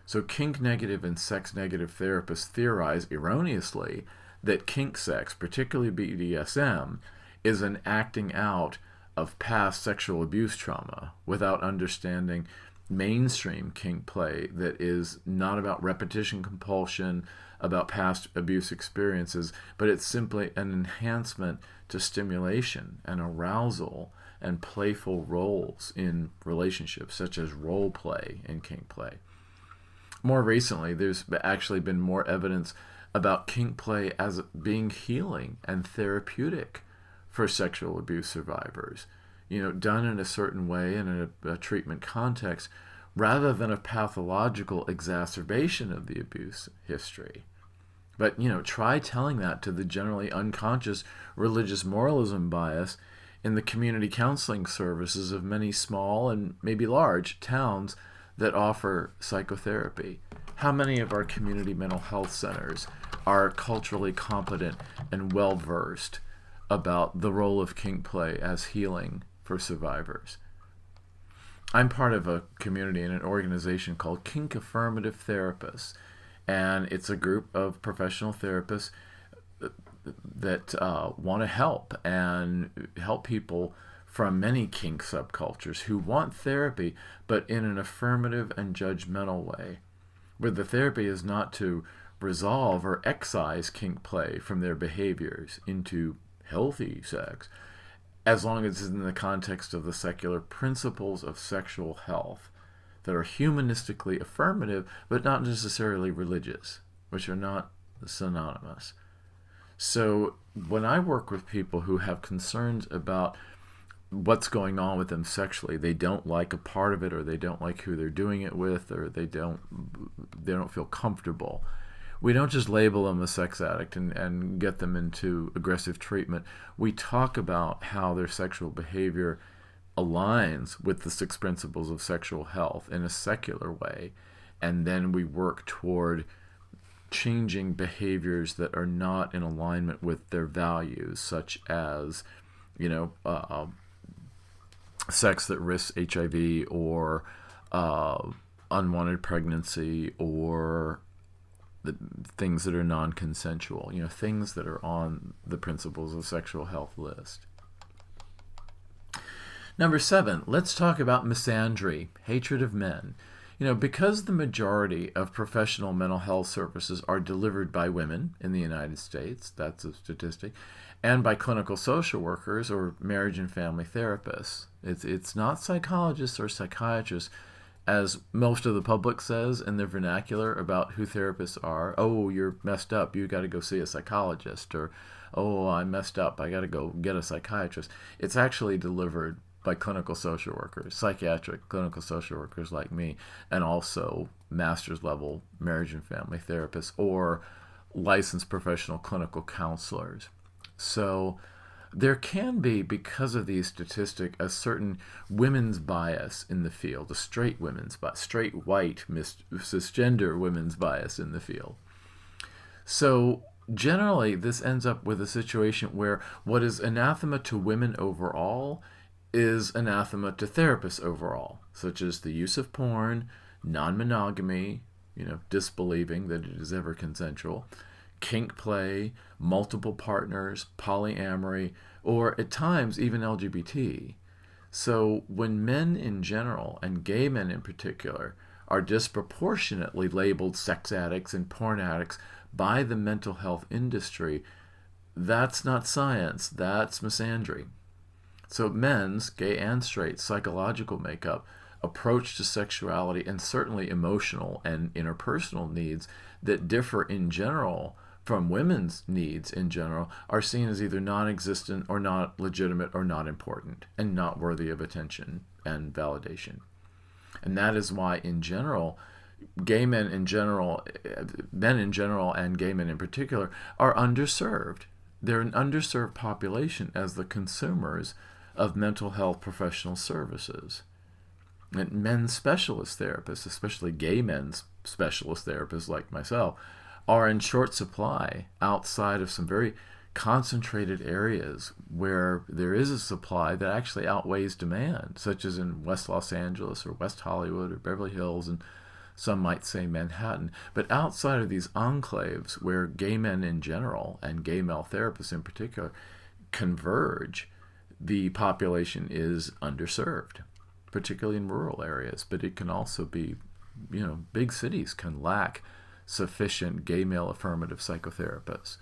So kink negative and sex negative therapists theorize erroneously that kink sex, particularly BDSM, is an acting out of past sexual abuse trauma without understanding mainstream kink play that is not about repetition compulsion, about past abuse experiences, but it's simply an enhancement to stimulation and arousal and playful roles in relationships, such as role play and kink play. More recently, there's actually been more evidence about kink play as being healing and therapeutic for sexual abuse survivors. Done in a certain way and in a treatment context, rather than a pathological exacerbation of the abuse history. But, try telling that to the generally unconscious religious moralism bias in the community counseling services of many small and maybe large towns that offer psychotherapy. How many of our community mental health centers are culturally competent and well-versed about the role of kink play as healing for survivors? I'm part of a community and an organization called Kink Affirmative Therapists, and it's a group of professional therapists that want to help people from many kink subcultures who want therapy, but in an affirmative and judgmental way, where the therapy is not to resolve or excise kink play from their behaviors into healthy sex, as long as it's in the context of the secular principles of sexual health that are humanistically affirmative, but not necessarily religious, which are not synonymous. So when I work with people who have concerns about what's going on with them sexually, they don't like a part of it, or they don't like who they're doing it with, or they don't feel comfortable, we don't just label them a sex addict and get them into aggressive treatment. We talk about how their sexual behavior aligns with the 6 principles of sexual health in a secular way, and then we work toward changing behaviors that are not in alignment with their values, such as sex that risks HIV, or unwanted pregnancy, or the things that are non-consensual, things that are on the principles of sexual health list. Number 7, let's talk about misandry, hatred of men. Because the majority of professional mental health services are delivered by women in the United States, that's a statistic, and by clinical social workers or marriage and family therapists. It's not psychologists or psychiatrists, as most of the public says in their vernacular about who therapists are. Oh, you're messed up, you got to go see a psychologist, or oh, I'm messed up, I got to go get a psychiatrist. It's actually delivered by clinical social workers, psychiatric clinical social workers like me, and also master's level marriage and family therapists or licensed professional clinical counselors. So there can be, because of these statistics, a certain women's bias in the field, a straight women's bias, straight white cisgender women's bias in the field. So generally, this ends up with a situation where what is anathema to women overall is anathema to therapists overall, such as the use of porn, non-monogamy, disbelieving that it is ever consensual, kink play, multiple partners, polyamory, or at times even LGBT. So when men in general, and gay men in particular, are disproportionately labeled sex addicts and porn addicts by the mental health industry, that's not science, that's misandry. So men's, gay and straight, psychological makeup, approach to sexuality, and certainly emotional and interpersonal needs that differ in general from women's needs in general are seen as either non-existent or not legitimate or not important and not worthy of attention and validation. And that is why in general, men in general and gay men in particular are underserved. They're an underserved population as the consumers of mental health professional services. And men's specialist therapists, especially gay men's specialist therapists like myself, are in short supply outside of some very concentrated areas where there is a supply that actually outweighs demand, such as in West Los Angeles or West Hollywood or Beverly Hills, and some might say Manhattan. But outside of these enclaves where gay men in general and gay male therapists in particular converge, the population is underserved, particularly in rural areas. But it can also be, big cities can lack sufficient gay male affirmative psychotherapists.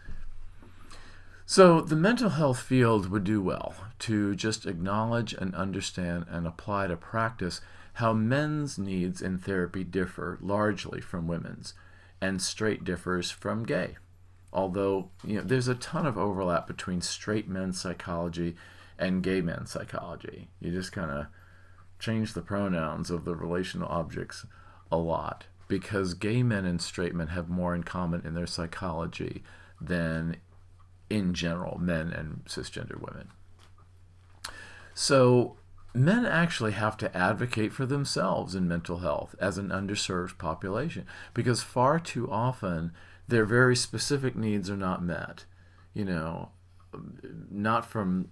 So the mental health field would do well to just acknowledge and understand and apply to practice how men's needs in therapy differ largely from women's, and straight differs from gay. Although, there's a ton of overlap between straight men's psychology and gay men's psychology. You just kind of change the pronouns of the relational objects a lot, because gay men and straight men have more in common in their psychology than in general men and cisgender women. So men actually have to advocate for themselves in mental health as an underserved population, because far too often their very specific needs are not met. Not from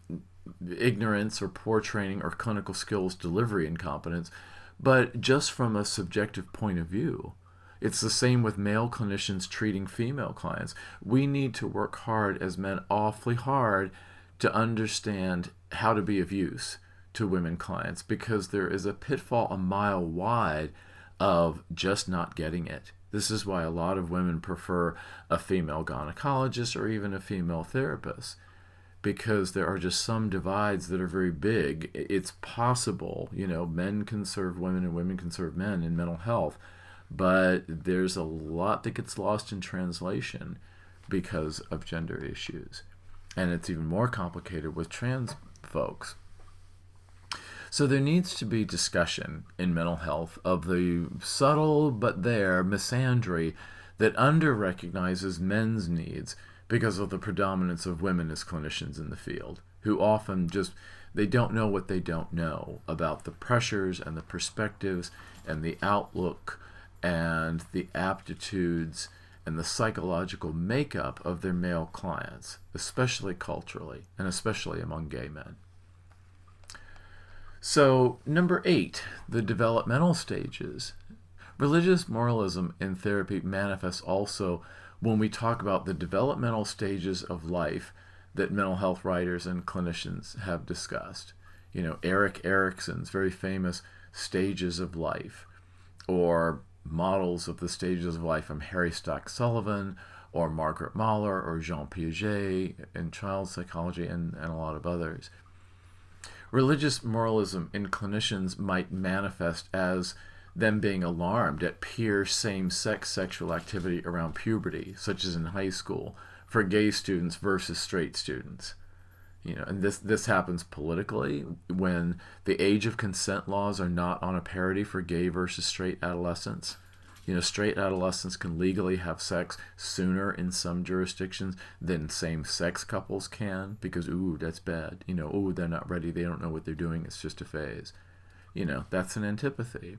ignorance or poor training or clinical skills delivery incompetence, but just from a subjective point of view. It's the same with male clinicians treating female clients. We need to work hard as men, awfully hard, to understand how to be of use to women clients, because there is a pitfall a mile wide of just not getting it. This is why a lot of women prefer a female gynecologist or even a female therapist, because there are just some divides that are very big. It's possible, men can serve women and women can serve men in mental health, but there's a lot that gets lost in translation because of gender issues. And it's even more complicated with trans folks. So there needs to be discussion in mental health of the subtle but there misandry that under-recognizes men's needs because of the predominance of women as clinicians in the field, who often they don't know what they don't know about the pressures and the perspectives and the outlook and the aptitudes and the psychological makeup of their male clients, especially culturally and especially among gay men. So, number 8, the developmental stages. Religious moralism in therapy manifests also when we talk about the developmental stages of life that mental health writers and clinicians have discussed. Erik Erikson's very famous stages of life, or models of the stages of life from Harry Stack Sullivan or Margaret Mahler or Jean Piaget in child psychology and a lot of others. Religious moralism in clinicians might manifest as them being alarmed at peer same-sex sexual activity around puberty, such as in high school, for gay students versus straight students. And this happens politically when the age of consent laws are not on a parity for gay versus straight adolescents. Straight adolescents can legally have sex sooner in some jurisdictions than same-sex couples can, because, that's bad. They're not ready, they don't know what they're doing, it's just a phase. That's an antipathy.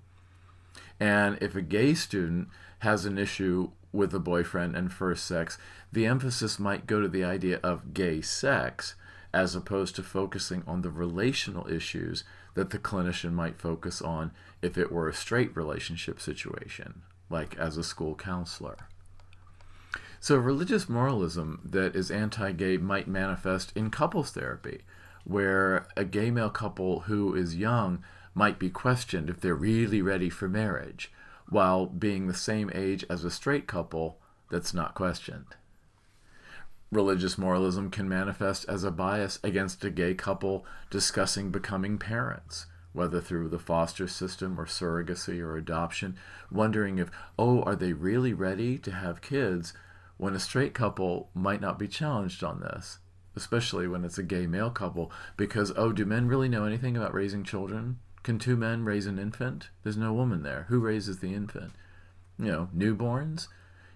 And if a gay student has an issue with a boyfriend and first sex, the emphasis might go to the idea of gay sex as opposed to focusing on the relational issues that the clinician might focus on if it were a straight relationship situation, like as a school counselor. So religious moralism that is anti-gay might manifest in couples therapy, where a gay male couple who is young might be questioned if they're really ready for marriage, while being the same age as a straight couple that's not questioned. Religious moralism can manifest as a bias against a gay couple discussing becoming parents, whether through the foster system or surrogacy or adoption, wondering if, are they really ready to have kids, when a straight couple might not be challenged on this, especially when it's a gay male couple, because, do men really know anything about raising children? Can two men raise an infant? There's no woman there. Who raises the infant? Newborns?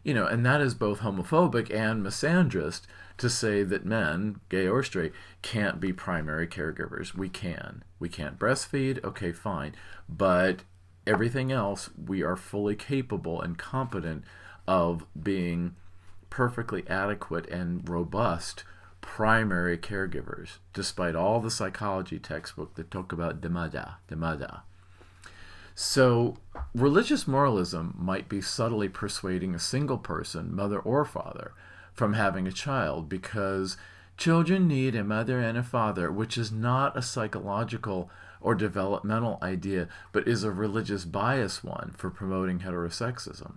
And that is both homophobic and misandrist to say that men, gay or straight, can't be primary caregivers. We can. We can't breastfeed, okay, fine. But everything else, we are fully capable and competent of being perfectly adequate and robust primary caregivers, despite all the psychology textbook that talk about demada. So, religious moralism might be subtly persuading a single person, mother or father, from having a child because children need a mother and a father, which is not a psychological or developmental idea, but is a religious bias one for promoting heterosexism.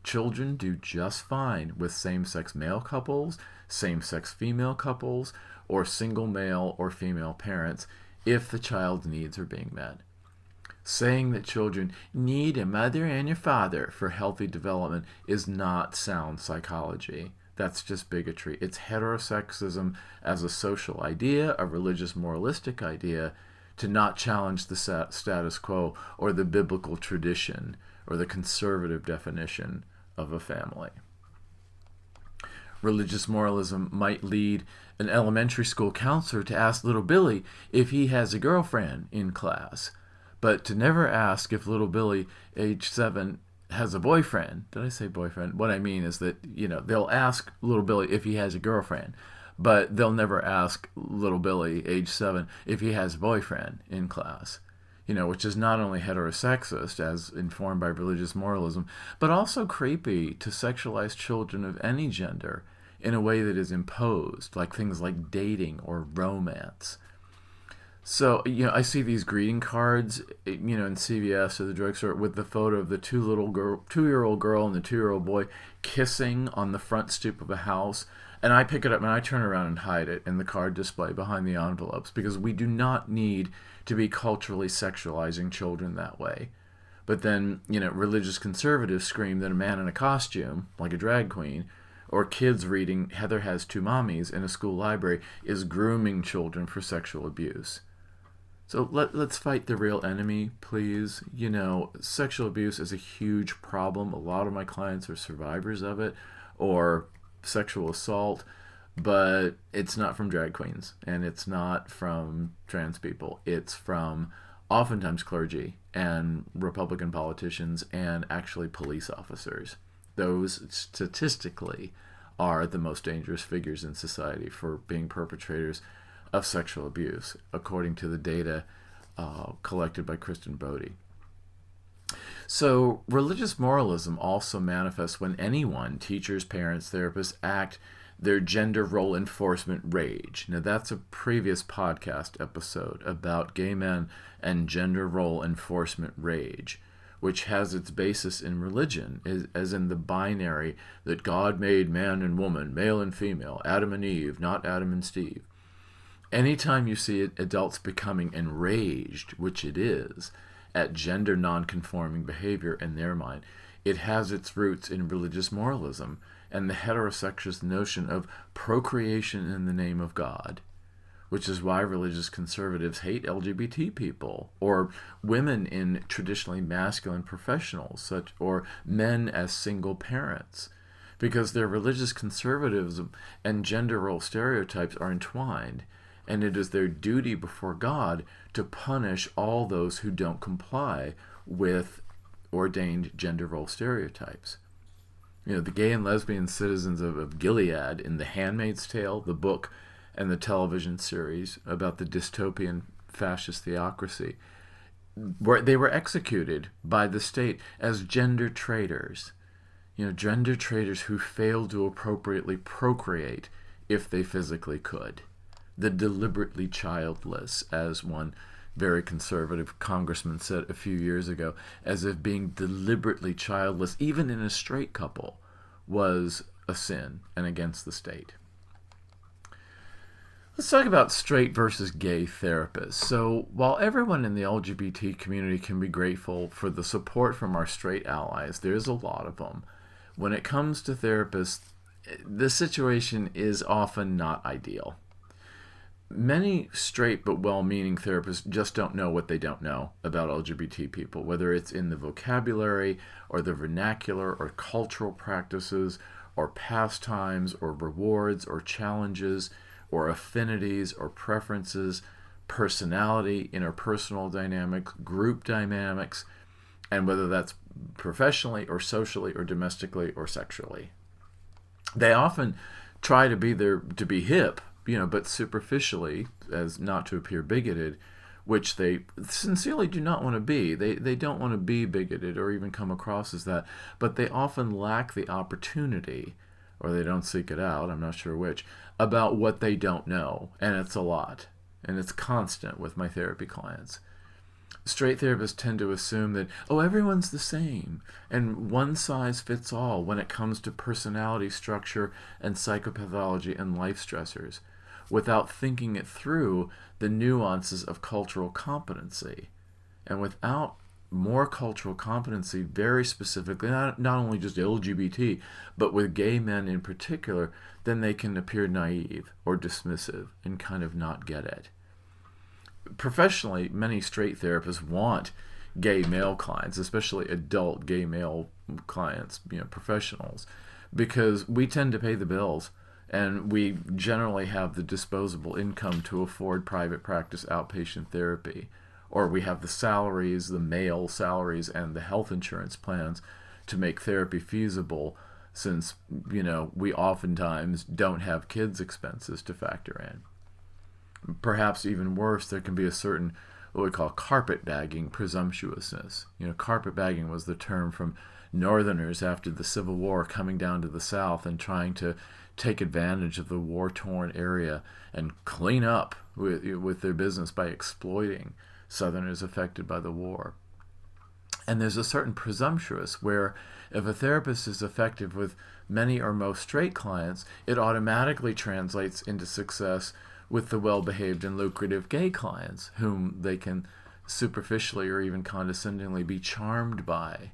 Children do just fine with same-sex male couples, same-sex female couples, or single male or female parents if the child's needs are being met. Saying that children need a mother and a father for healthy development is not sound psychology. That's just bigotry. It's heterosexism as a social idea, a religious moralistic idea, to not challenge the status quo or the biblical tradition or the conservative definition of a family. Religious moralism might lead an elementary school counselor to ask little Billy if he has a girlfriend in class, but to never ask if little Billy, age 7, has a boyfriend. Did I say boyfriend? What I mean is that, they'll ask little Billy if he has a girlfriend, but they'll never ask little Billy, age 7, if he has a boyfriend in class. Which is not only heterosexist, as informed by religious moralism, but also creepy to sexualize children of any gender in a way that is imposed, like things like dating or romance. So, I see these greeting cards, in CVS or the drugstore with the photo of the two-year-old girl and the 2-year-old boy kissing on the front stoop of a house. And I pick it up and I turn around and hide it in the card display behind the envelopes because we do not need to be culturally sexualizing children that way. But then, religious conservatives scream that a man in a costume, like a drag queen, or kids reading Heather Has Two Mommies in a school library is grooming children for sexual abuse. So let's fight the real enemy, please. Sexual abuse is a huge problem. A lot of my clients are survivors of it, or sexual assault, but it's not from drag queens, and it's not from trans people. It's from oftentimes clergy and Republican politicians and actually police officers. Those statistically are the most dangerous figures in society for being perpetrators of sexual abuse, according to the data collected by Kristen Bodie. So religious moralism also manifests when anyone, teachers, parents, therapists, act their gender role enforcement rage. Now that's a previous podcast episode about gay men and gender role enforcement rage, which has its basis in religion, as in the binary that God made man and woman, male and female, Adam and Eve, not Adam and Steve. Anytime you see adults becoming enraged, which it is, at gender non-conforming behavior in their mind, it has its roots in religious moralism and the heterosexist notion of procreation in the name of God, which is why religious conservatives hate LGBT people or women in traditionally masculine professionals, or men as single parents, because their religious conservatism and gender role stereotypes are entwined, and it is their duty before God to punish all those who don't comply with ordained gender role stereotypes. The gay and lesbian citizens of Gilead in The Handmaid's Tale, the book, and the television series about the dystopian fascist theocracy, they were executed by the state as gender traitors. Gender traitors who failed to appropriately procreate if they physically could. the deliberately childless, as one very conservative congressman said a few years ago, as if being deliberately childless, even in a straight couple, was a sin and against the state. Let's talk about straight versus gay therapists. So while everyone in the LGBT community can be grateful for the support from our straight allies, there's a lot of them. When it comes to therapists, the situation is often not ideal. Many straight but well-meaning therapists just don't know what they don't know about LGBT people, whether it's in the vocabulary or the vernacular or cultural practices or pastimes or rewards or challenges or affinities or preferences, personality, interpersonal dynamics, group dynamics, and whether that's professionally or socially or domestically or sexually. They often try to be hip, but superficially, as not to appear bigoted, which they sincerely do not want to be. They don't want to be bigoted or even come across as that, but they often lack the opportunity, or they don't seek it out, I'm not sure which, about what they don't know. And it's a lot. And it's constant with my therapy clients. Straight therapists tend to assume that, everyone's the same, and one size fits all when it comes to personality structure and psychopathology and life stressors, without thinking it through the nuances of cultural competency. And without more cultural competency, very specifically, not only just LGBT, but with gay men in particular, then they can appear naive or dismissive and kind of not get it. Professionally, many straight therapists want gay male clients, especially adult gay male clients, professionals, because we tend to pay the bills and we generally have the disposable income to afford private practice outpatient therapy, or we have the salaries, the male salaries, and the health insurance plans to make therapy feasible, since, we oftentimes don't have kids' expenses to factor in. Perhaps even worse, there can be a certain, what we call carpetbagging presumptuousness. Carpetbagging was the term from Northerners after the Civil War coming down to the South and trying to take advantage of the war-torn area and clean up with their business by exploiting Southerners affected by the war. And there's a certain presumptuous where if a therapist is effective with many or most straight clients, it automatically translates into success with the well-behaved and lucrative gay clients, whom they can superficially or even condescendingly be charmed by,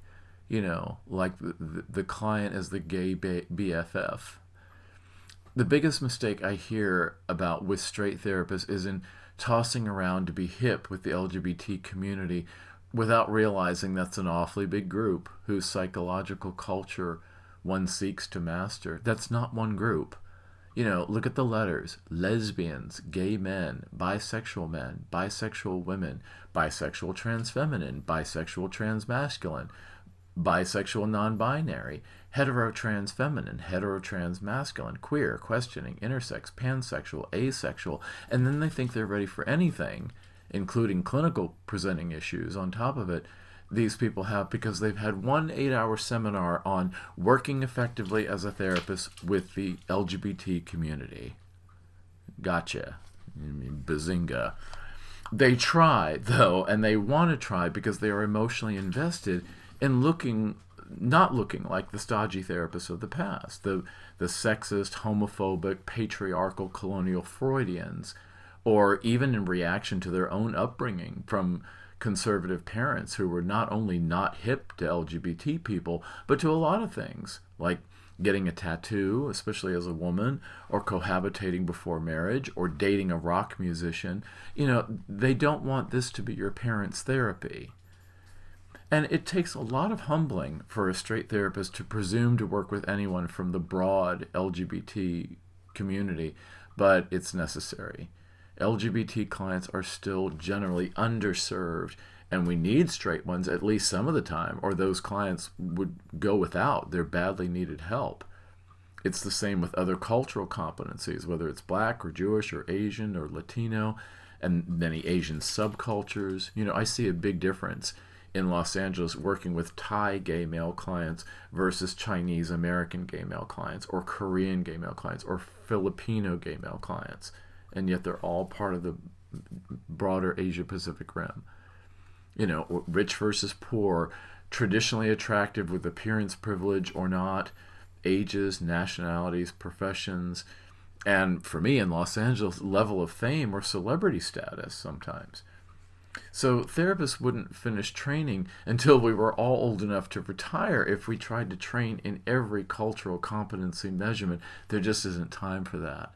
like the client as the gay BFF. The biggest mistake I hear about with straight therapists is in tossing around to be hip with the LGBT community without realizing that's an awfully big group whose psychological culture one seeks to master. That's not one group. Look at the letters: lesbians, gay men, bisexual women, bisexual transfeminine, bisexual transmasculine, bisexual non-binary, hetero-transfeminine, hetero-transmasculine, queer, questioning, intersex, pansexual, asexual, and then they think they're ready for anything, including clinical presenting issues on top of it, these people have, because they've had one 8-hour seminar on working effectively as a therapist with the LGBT community. Gotcha. Bazinga. They try, though, and they want to try because they are emotionally invested in not looking like the stodgy therapists of the past, the sexist, homophobic, patriarchal, colonial Freudians, or even in reaction to their own upbringing from conservative parents who were not only not hip to LGBT people, but to a lot of things, like getting a tattoo, especially as a woman, or cohabitating before marriage, or dating a rock musician. They don't want this to be your parents' therapy. And it takes a lot of humbling for a straight therapist to presume to work with anyone from the broad LGBT community, but it's necessary. LGBT clients are still generally underserved, and we need straight ones at least some of the time, or those clients would go without their badly needed help. It's the same with other cultural competencies, whether it's Black or Jewish or Asian or Latino, and many Asian subcultures. I see a big difference in Los Angeles working with Thai gay male clients versus Chinese American gay male clients, or Korean gay male clients, or Filipino gay male clients. and yet they're all part of the broader Asia-Pacific Rim. Rich versus poor, traditionally attractive with appearance privilege or not, ages, nationalities, professions, and for me in Los Angeles, level of fame or celebrity status sometimes. So therapists wouldn't finish training until we were all old enough to retire if we tried to train in every cultural competency measurement. There just isn't time for that.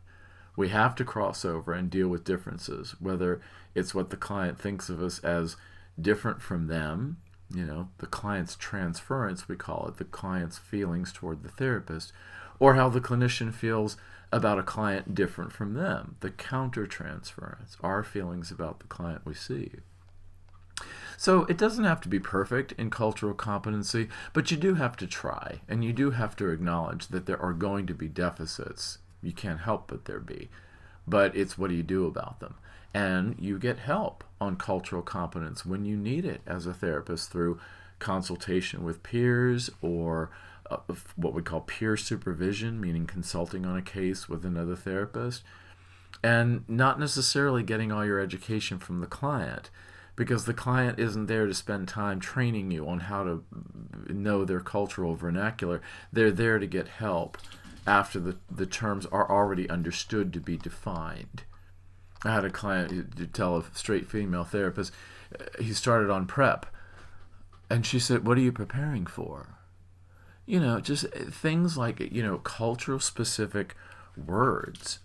We have to cross over and deal with differences, whether it's what the client thinks of us as different from them, the client's transference, we call it, the client's feelings toward the therapist, or how the clinician feels about a client different from them, the counter-transference, our feelings about the client we see. So it doesn't have to be perfect in cultural competency, but you do have to try, and you do have to acknowledge that there are going to be deficits. You can't help but there be. But it's what do you do about them? And you get help on cultural competence when you need it as a therapist through consultation with peers or what we call peer supervision, meaning consulting on a case with another therapist, and not necessarily getting all your education from the client, because the client isn't there to spend time training you on how to know their cultural vernacular. They're there to get help after the terms are already understood to be defined. I had a client to tell a straight female therapist, he started on PrEP, and she said, "What are you preparing for?" Just things like, cultural specific words.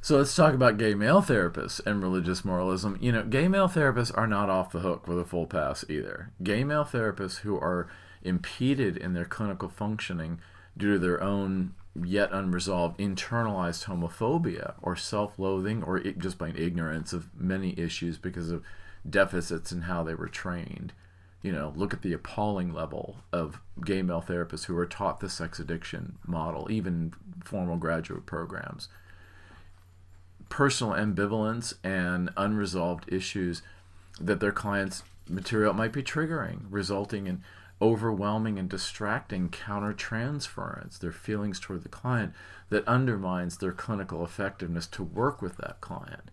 So let's talk about gay male therapists and religious moralism. Gay male therapists are not off the hook with a full pass either. Gay male therapists who are impeded in their clinical functioning due to their own yet unresolved internalized homophobia or self-loathing or just plain ignorance of many issues because of deficits in how they were trained. Look at the appalling level of gay male therapists who are taught the sex addiction model, even formal graduate programs. Personal ambivalence and unresolved issues that their clients' material might be triggering, resulting in overwhelming and distracting counter-transference, their feelings toward the client, that undermines their clinical effectiveness to work with that client.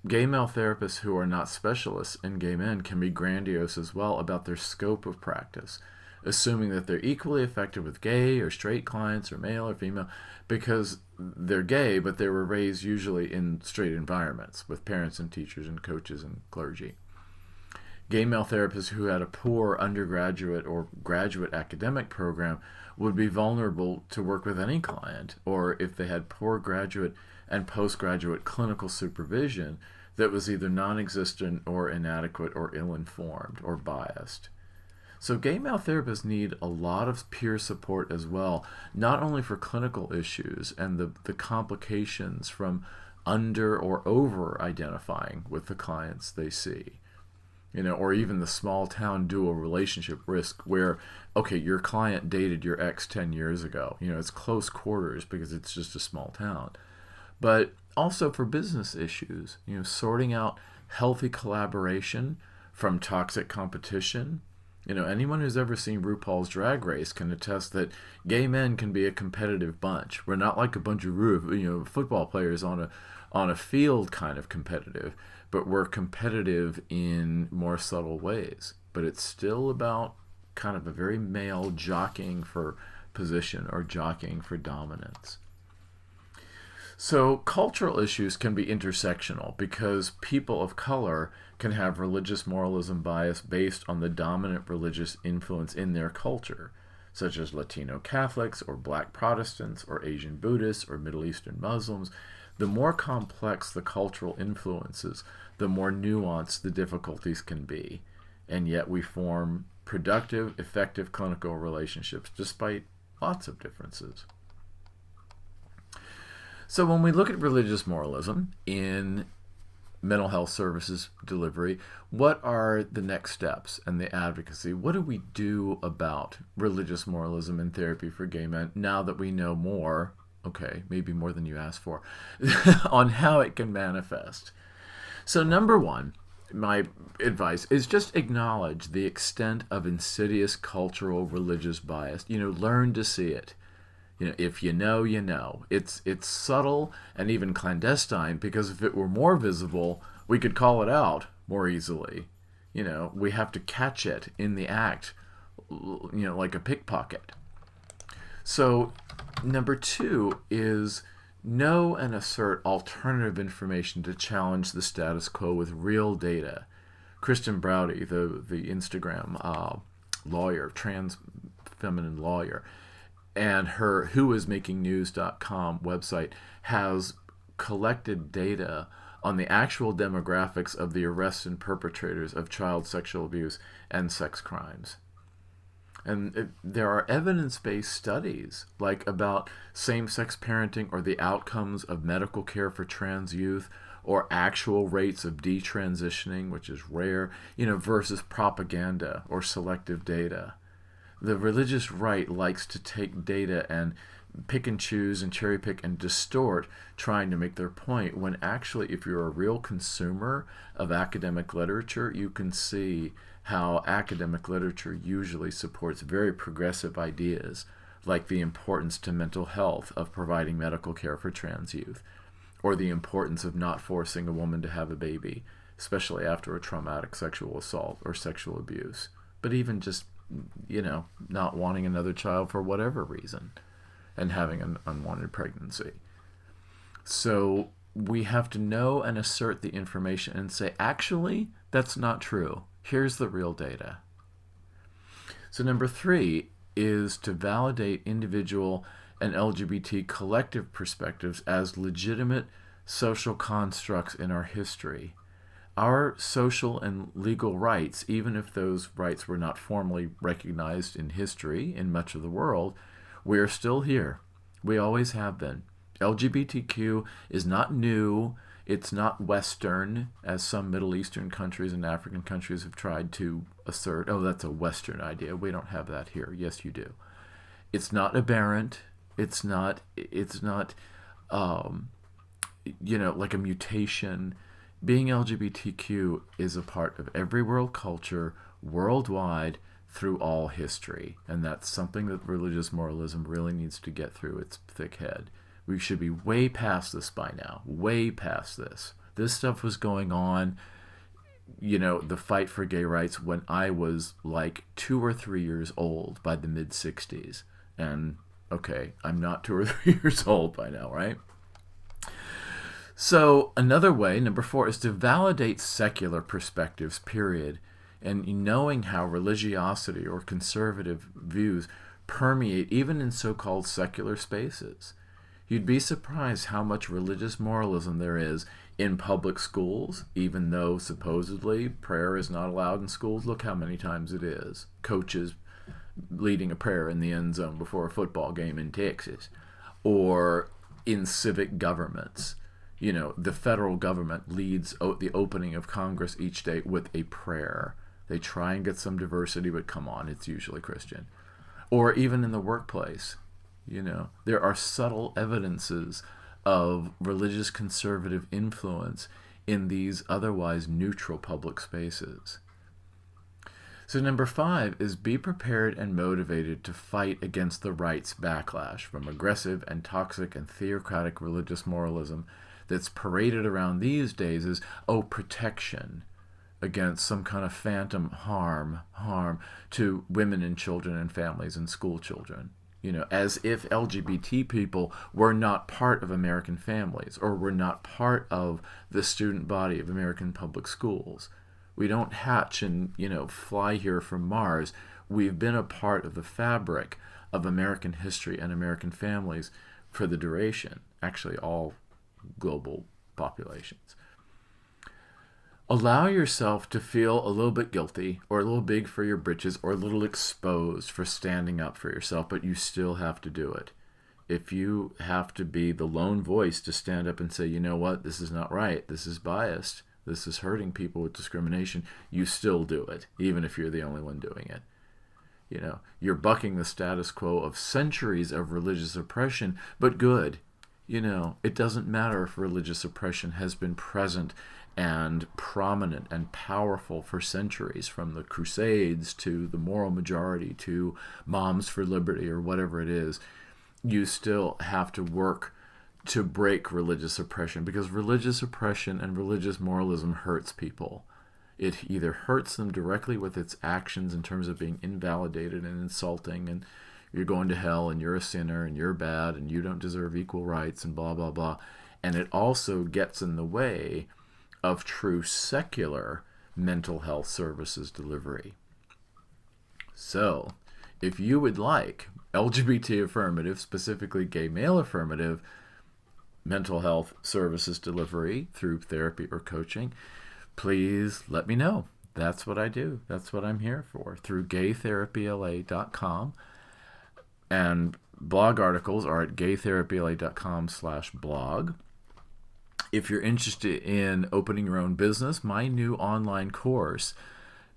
Gay male therapists who are not specialists in gay men can be grandiose as well about their scope of practice, assuming that they're equally effective with gay or straight clients or male or female because they're gay, but they were raised usually in straight environments with parents and teachers and coaches and clergy. Gay male therapists who had a poor undergraduate or graduate academic program would be vulnerable to work with any client, or if they had poor graduate and postgraduate clinical supervision that was either non-existent or inadequate or ill-informed or biased. So gay male therapists need a lot of peer support as well, not only for clinical issues and the complications from under or over identifying with the clients they see, or even the small town dual relationship risk where, okay, your client dated your ex 10 years ago. It's close quarters because it's just a small town. But also for business issues, sorting out healthy collaboration from toxic competition. Anyone who's ever seen RuPaul's Drag Race can attest that gay men can be a competitive bunch. We're not like a bunch of football players on a field kind of competitive, but we're competitive in more subtle ways. But it's still about kind of a very male jockeying for position or jockeying for dominance. So cultural issues can be intersectional because people of color can have religious moralism bias based on the dominant religious influence in their culture, such as Latino Catholics or Black Protestants or Asian Buddhists or Middle Eastern Muslims. The more complex the cultural influences, the more nuanced the difficulties can be, and yet we form productive, effective clinical relationships despite lots of differences. So when we look at religious moralism in mental health services delivery, what are the next steps and the advocacy? What do we do about religious moralism in therapy for gay men now that we know more, okay, maybe more than you asked for, on how it can manifest? So number one, my advice is just acknowledge the extent of insidious cultural religious bias. Learn to see it. If you know, you know. It's subtle and even clandestine, because if it were more visible, we could call it out more easily. We have to catch it in the act, like a pickpocket. So, number two is know and assert alternative information to challenge the status quo with real data. Kristen Browdy, the Instagram lawyer, trans feminine lawyer, and her whoismakingnews.com website has collected data on the actual demographics of the arrests and perpetrators of child sexual abuse and sex crimes. And there are evidence-based studies, like about same-sex parenting or the outcomes of medical care for trans youth, or actual rates of detransitioning, which is rare, versus propaganda or selective data. The religious right likes to take data and pick and choose and cherry pick and distort, trying to make their point, when actually, if you're a real consumer of academic literature, you can see how academic literature usually supports very progressive ideas, like the importance to mental health of providing medical care for trans youth, or the importance of not forcing a woman to have a baby, especially after a traumatic sexual assault or sexual abuse, but even just, not wanting another child for whatever reason and having an unwanted pregnancy. So we have to know and assert the information and say, actually, that's not true. Here's the real data. So number three is to validate individual and LGBT collective perspectives as legitimate social constructs in our history. Our social and legal rights, even if those rights were not formally recognized in history in much of the world, we are still here. We always have been. LGBTQ is not new. It's not Western, as some Middle Eastern countries and African countries have tried to assert. Oh, that's a Western idea. We don't have that here. Yes, you do. It's not aberrant. It's not like a mutation. Being LGBTQ is a part of every world culture, worldwide, through all history. And that's something that religious moralism really needs to get through its thick head. We should be way past this by now. Way past this. This stuff was going on, the fight for gay rights, when I was like 2 or 3 years old by the mid-60s. And, okay, I'm not 2 or 3 years old by now, right? So another way, number four, is to validate secular perspectives, period. And knowing how religiosity or conservative views permeate even in so-called secular spaces. You'd be surprised how much religious moralism there is in public schools, even though supposedly prayer is not allowed in schools. Look how many times it is. Coaches leading a prayer in the end zone before a football game in Texas. Or in civic governments. The federal government leads the opening of Congress each day with a prayer. They try and get some diversity, but come on, it's usually Christian. Or even in the workplace. There are subtle evidences of religious conservative influence in these otherwise neutral public spaces. So number five is be prepared and motivated to fight against the right's backlash from aggressive and toxic and theocratic religious moralism that's paraded around these days as, protection against some kind of phantom harm to women and children and families and school children. As if LGBT people were not part of American families or were not part of the student body of American public schools. We don't hatch and, fly here from Mars. We've been a part of the fabric of American history and American families for the duration, actually all global populations. Allow yourself to feel a little bit guilty or a little big for your britches or a little exposed for standing up for yourself, but you still have to do it. If you have to be the lone voice to stand up and say, you know what, this is not right, this is biased, this is hurting people with discrimination, you still do it, even if you're the only one doing it. You're bucking the status quo of centuries of religious oppression, but good. It doesn't matter if religious oppression has been present and prominent and powerful for centuries, from the Crusades to the moral majority to Moms for Liberty or whatever it is. you still have to work to break religious oppression, because religious oppression and religious moralism hurts people. It either hurts them directly with its actions in terms of being invalidated and insulting, and you're going to hell, and you're a sinner, and you're bad, and you don't deserve equal rights, and blah, blah, blah. And it also gets in the way of true secular mental health services delivery. So, if you would like LGBT affirmative, specifically gay male affirmative, mental health services delivery through therapy or coaching, please let me know. That's what I do. That's what I'm here for, through gaytherapyla.com. And blog articles are at gaytherapyla.com/blog. If you're interested in opening your own business, my new online course,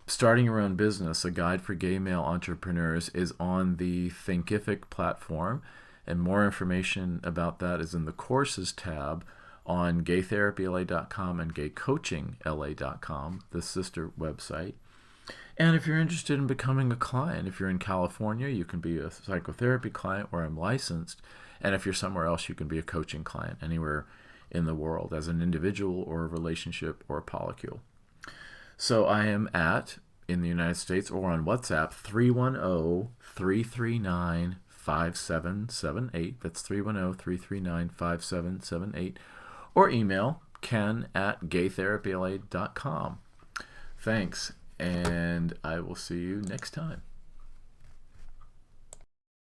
Starting Your Own Business, A Guide for Gay Male Entrepreneurs, is on the Thinkific platform. And more information about that is in the Courses tab on gaytherapyla.com and gaycoachingla.com, the sister website. And if you're interested in becoming a client, if you're in California, you can be a psychotherapy client where I'm licensed. And if you're somewhere else, you can be a coaching client anywhere in the world as an individual or a relationship or a polycule. So I am in the United States or on WhatsApp, 310-339-5778. That's 310-339-5778. Or email ken@gaytherapyla.com. Thanks, and I will see you next time.